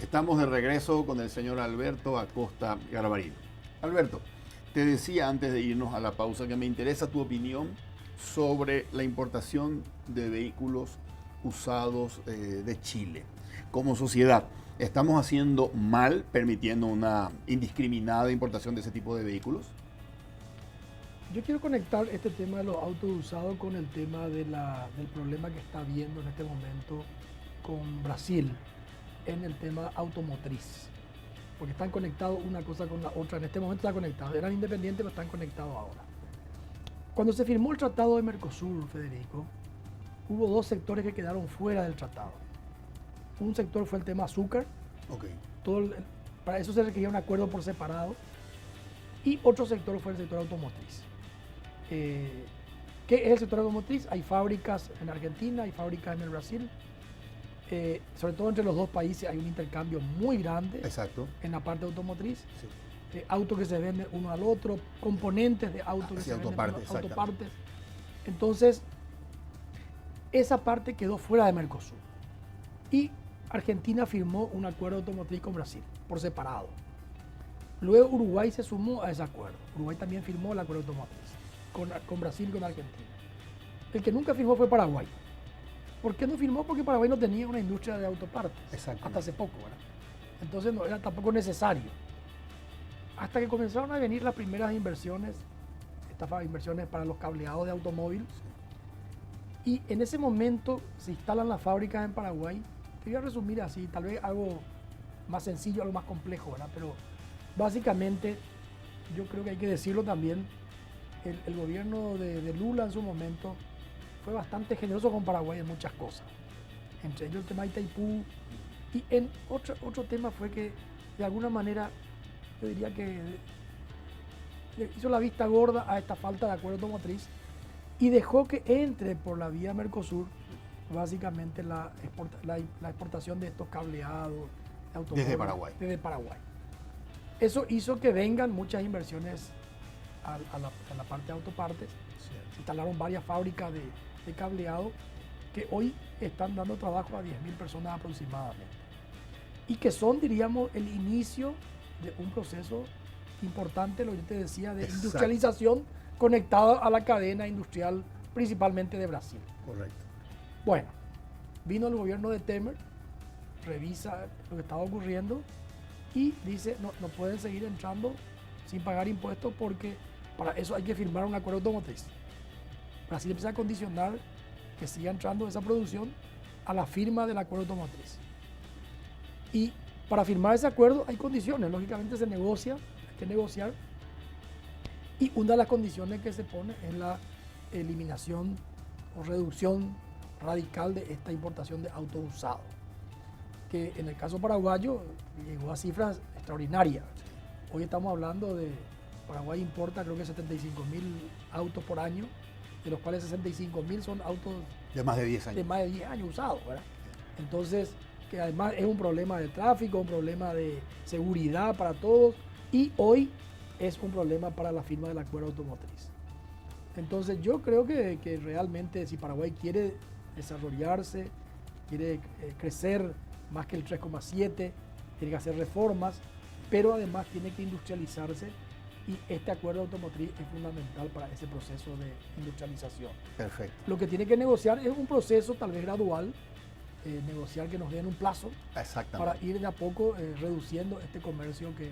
Estamos de regreso con el señor Alberto Acosta Garbarino. Alberto, te decía antes de irnos a la pausa que me interesa tu opinión sobre la importación de vehículos usados de Chile. Como sociedad, ¿estamos haciendo mal permitiendo una indiscriminada importación de ese tipo de vehículos? yo quiero conectar este tema de los autos usados con el tema del problema que está habiendo en este momento con Brasil en el tema automotriz, porque están conectados una cosa con la otra. En este momento están conectados, eran independientes pero están conectados ahora. Cuando se firmó el tratado de Mercosur, Federico, hubo dos sectores que quedaron fuera del tratado. Un sector fue el tema azúcar, para eso se requería un acuerdo por separado, y otro sector fue el sector automotriz. ¿Qué es el sector automotriz? Hay fábricas en Argentina, hay fábricas en el Brasil. Sobre todo entre los dos países hay un intercambio muy grande. Exacto. En la parte automotriz. Sí. Autos que se venden uno al otro, componentes de autos que se venden autopartes. Entonces, esa parte quedó fuera de Mercosur. Y Argentina firmó un acuerdo automotriz con Brasil, por separado. Luego Uruguay se sumó a ese acuerdo. Uruguay también firmó el acuerdo automotriz con Brasil y con Argentina. El que nunca firmó fue Paraguay. ¿Por qué no firmó? Porque Paraguay no tenía una industria de autopartes. Hasta hace poco, ¿verdad? Entonces no era tampoco necesario. Hasta que comenzaron a venir las primeras inversiones, estas inversiones para los cableados de automóvil. Y en ese momento se instalan las fábricas en Paraguay. Te voy a resumir así, tal vez algo más sencillo, algo más complejo, ¿verdad? Pero básicamente, yo creo que hay que decirlo también, el gobierno de Lula en su momento fue bastante generoso con Paraguay en muchas cosas, entre ellos el tema de Itaipú, y en otro tema fue que de alguna manera yo diría que le hizo la vista gorda a esta falta de acuerdo automotriz y dejó que entre por la vía Mercosur básicamente la exportación de estos cableados de automóviles desde Paraguay. Eso hizo que vengan muchas inversiones a la parte de autopartes. Se instalaron varias fábricas de cableado que hoy están dando trabajo a 10.000 personas aproximadamente y que son, diríamos, el inicio de un proceso importante, lo que yo te decía, de industrialización conectada a la cadena industrial principalmente de Brasil. Correcto. Bueno, vino el gobierno de Temer, revisa lo que estaba ocurriendo y dice no pueden seguir entrando sin pagar impuestos porque para eso hay que firmar un acuerdo automotriz. Brasil empieza a condicionar que siga entrando esa producción a la firma del acuerdo automotriz. Y para firmar ese acuerdo hay condiciones, lógicamente se negocia, hay que negociar, y una de las condiciones que se pone es la eliminación o reducción radical de esta importación de autos usados, que en el caso paraguayo llegó a cifras extraordinarias. Hoy estamos hablando de, Paraguay importa creo que 75.000 autos por año, de los cuales 65.000 son autos de más de 10 años. De más de 10 años usados, ¿verdad? Entonces, que además es un problema de tráfico, un problema de seguridad para todos, y hoy es un problema para la firma del acuerdo automotriz. Entonces yo creo que realmente si Paraguay quiere desarrollarse, quiere crecer más que el 3,7, tiene que hacer reformas, pero además tiene que industrializarse, y este acuerdo automotriz es fundamental para ese proceso de industrialización. Perfecto. Lo que tiene que negociar es un proceso tal vez gradual, negociar que nos den un plazo para ir de a poco reduciendo este comercio que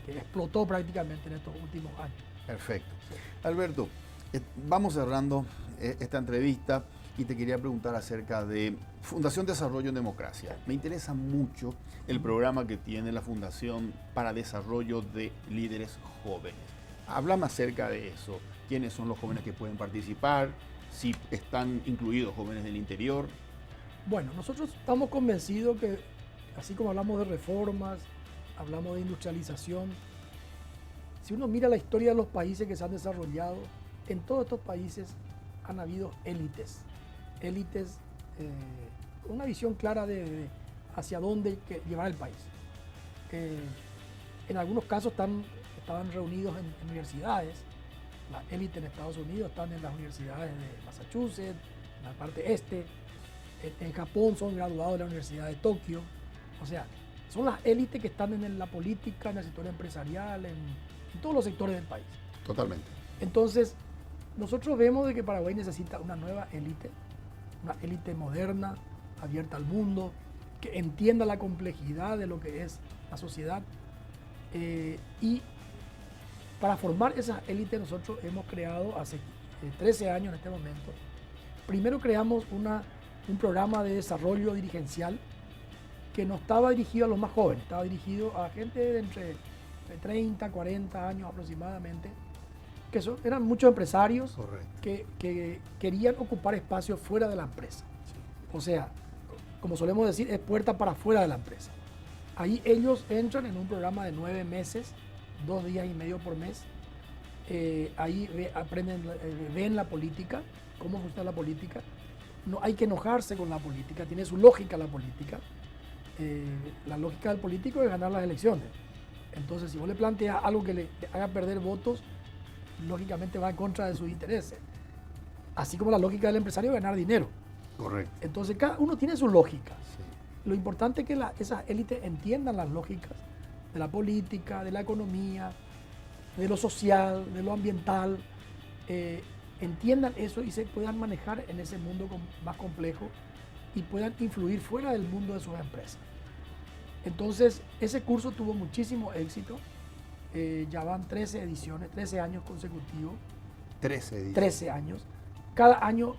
explotó prácticamente en estos últimos años. Perfecto. Alberto, vamos cerrando esta entrevista y te quería preguntar acerca de Fundación Desarrollo en Democracia. Me interesa mucho el programa que tiene la Fundación para Desarrollo de Líderes Jóvenes. Háblame acerca de eso. ¿Quiénes son los jóvenes que pueden participar? Si están incluidos jóvenes del interior. Bueno, nosotros estamos convencidos que, así como hablamos de reformas, hablamos de industrialización, si uno mira la historia de los países que se han desarrollado, en todos estos países han habido élites con una visión clara de hacia dónde llevar el país. En algunos casos estaban reunidos en universidades. Las élites en Estados Unidos están en las universidades de Massachusetts, en la parte este. En Japón son graduados de la Universidad de Tokio. O sea, son las élites que están en la política, en el sector empresarial, en todos los sectores del país. Totalmente. Entonces, nosotros vemos de que Paraguay necesita una nueva élite, una élite moderna, abierta al mundo, que entienda la complejidad de lo que es la sociedad. Y para formar esas élites nosotros hemos creado hace 13 años en este momento. Primero creamos un programa de desarrollo dirigencial que no estaba dirigido a los más jóvenes, estaba dirigido a gente de entre 30, 40 años aproximadamente, que eran muchos empresarios que querían ocupar espacios fuera de la empresa. Sí. O sea, como solemos decir, es puerta para afuera de la empresa. Ahí ellos entran en un programa de 9 meses, 2 días y medio por mes. Ahí aprenden, ven la política, cómo funciona la política. No hay que enojarse con la política, tiene su lógica la política. La lógica del político es ganar las elecciones. Entonces, si vos le planteas algo que le haga perder votos, lógicamente va en contra de sus intereses. Así como la lógica del empresario es ganar dinero. Correcto. Entonces, cada uno tiene su lógica. Sí. Lo importante es que esas élites entiendan las lógicas de la política, de la economía, de lo social, de lo ambiental. Entiendan eso y se puedan manejar en ese mundo más complejo y puedan influir fuera del mundo de sus empresas. Entonces, ese curso tuvo muchísimo éxito. Ya van 13 ediciones, 13 años consecutivos. 13 ediciones. 13 años. Cada año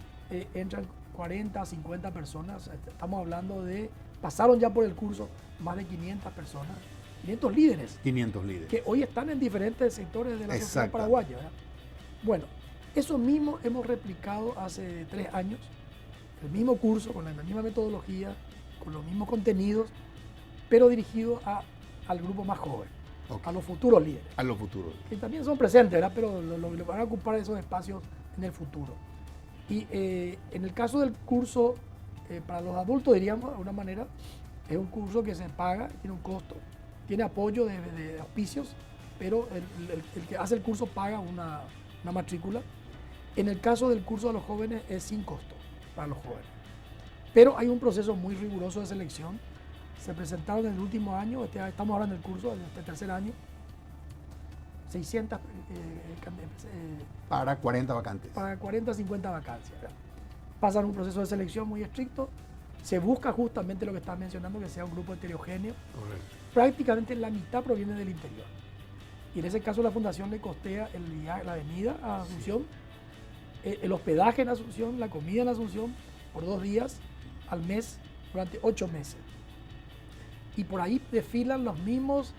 entran 40 a 50 personas. Estamos hablando de, pasaron ya por el curso más de 500 personas, 500 líderes. 500 líderes. Que hoy están en diferentes sectores de la sociedad paraguaya, ¿verdad? Bueno, eso mismo hemos replicado hace 3 años, el mismo curso, con la misma metodología, con los mismos contenidos, pero dirigido al grupo más joven, a los futuros líderes. A los futuros. Que también son presentes, ¿verdad? Pero van a ocupar esos espacios en el futuro. Y en el caso del curso, para los adultos, diríamos de alguna manera, es un curso que se paga, tiene un costo, tiene apoyo de auspicios, pero el que hace el curso paga una matrícula. En el caso del curso de los jóvenes es sin costo para los jóvenes. Pero hay un proceso muy riguroso de selección. Se presentaron en el último año, estamos ahora en el curso, en este tercer año, 600 para 40 vacantes. Para 40 50 vacancias. ¿Verdad? Pasan un proceso de selección muy estricto. Se busca justamente lo que estás mencionando, que sea un grupo heterogéneo. Correcto. Prácticamente la mitad proviene del interior. Y en ese caso la fundación le costea la venida a Asunción el hospedaje en Asunción, la comida en Asunción, por 2 días al mes, durante 8 meses. Y por ahí desfilan los mismos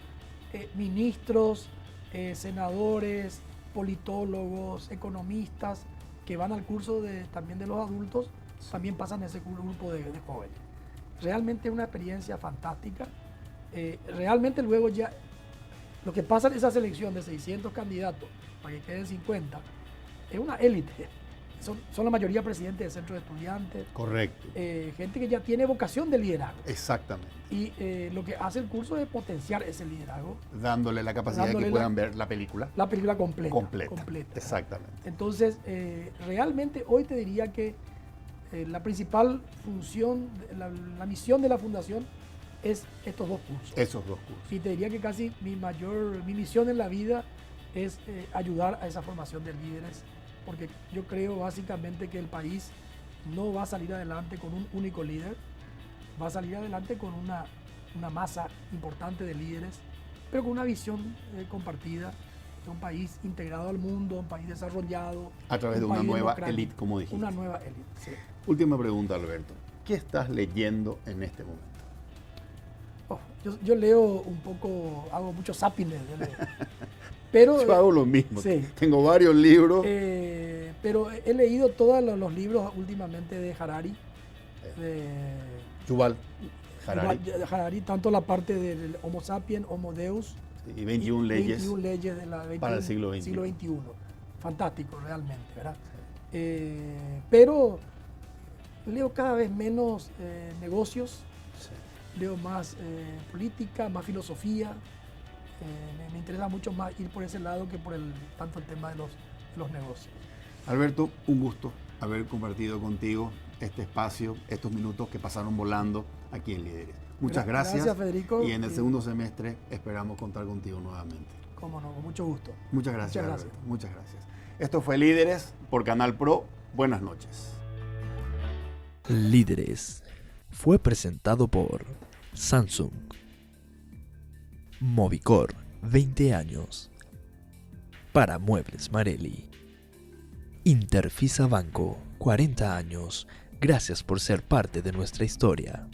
ministros, senadores, politólogos, economistas, que van al curso también de los adultos, también pasan ese grupo de jóvenes. Realmente es una experiencia fantástica. Realmente luego ya, lo que pasa en esa selección de 600 candidatos, para que queden 50, es una élite. Son la mayoría presidentes de centros de estudiantes. Correcto. Gente que ya tiene vocación de liderazgo. Exactamente. Y lo que hace el curso es potenciar ese liderazgo. Dándole la capacidad de que puedan ver la película. La película completa. Completa. Exactamente. Entonces, realmente hoy te diría que la principal función, la misión de la fundación es estos 2 cursos. Esos 2 cursos. Y te diría que casi mi misión en la vida es ayudar a esa formación de líderes, porque yo creo básicamente que el país no va a salir adelante con un único líder, va a salir adelante con una masa importante de líderes, pero con una visión compartida de un país integrado al mundo, un país desarrollado. A través de una nueva élite, como dijiste. Una nueva élite, sí. Última pregunta, Alberto. ¿Qué estás leyendo en este momento? Yo leo un poco, hago mucho zapping de leer. Pero, yo hago lo mismo. Sí. Tengo varios libros. Pero he leído todos los libros últimamente de Harari. Yuval Harari. Tanto la parte del Homo sapiens, Homo Deus. Y 21 leyes. 21 leyes de para el siglo XXI. Fantástico, realmente, ¿verdad? Pero leo cada vez menos negocios. Sí. Leo más política, más filosofía. Me interesa mucho más ir por ese lado que por tanto el tema de los negocios. Alberto, un gusto haber compartido contigo este espacio, estos minutos que pasaron volando aquí en Líderes. Muchas gracias. Gracias, Federico. Y en el segundo semestre esperamos contar contigo nuevamente. Cómo no, con mucho gusto. Muchas gracias, Alberto. Muchas gracias. Esto fue Líderes por Canal Pro. Buenas noches. Líderes fue presentado por Samsung, Movicor, 20 años. Para Muebles Marelli. Interfisa Banco, 40 años. Gracias por ser parte de nuestra historia.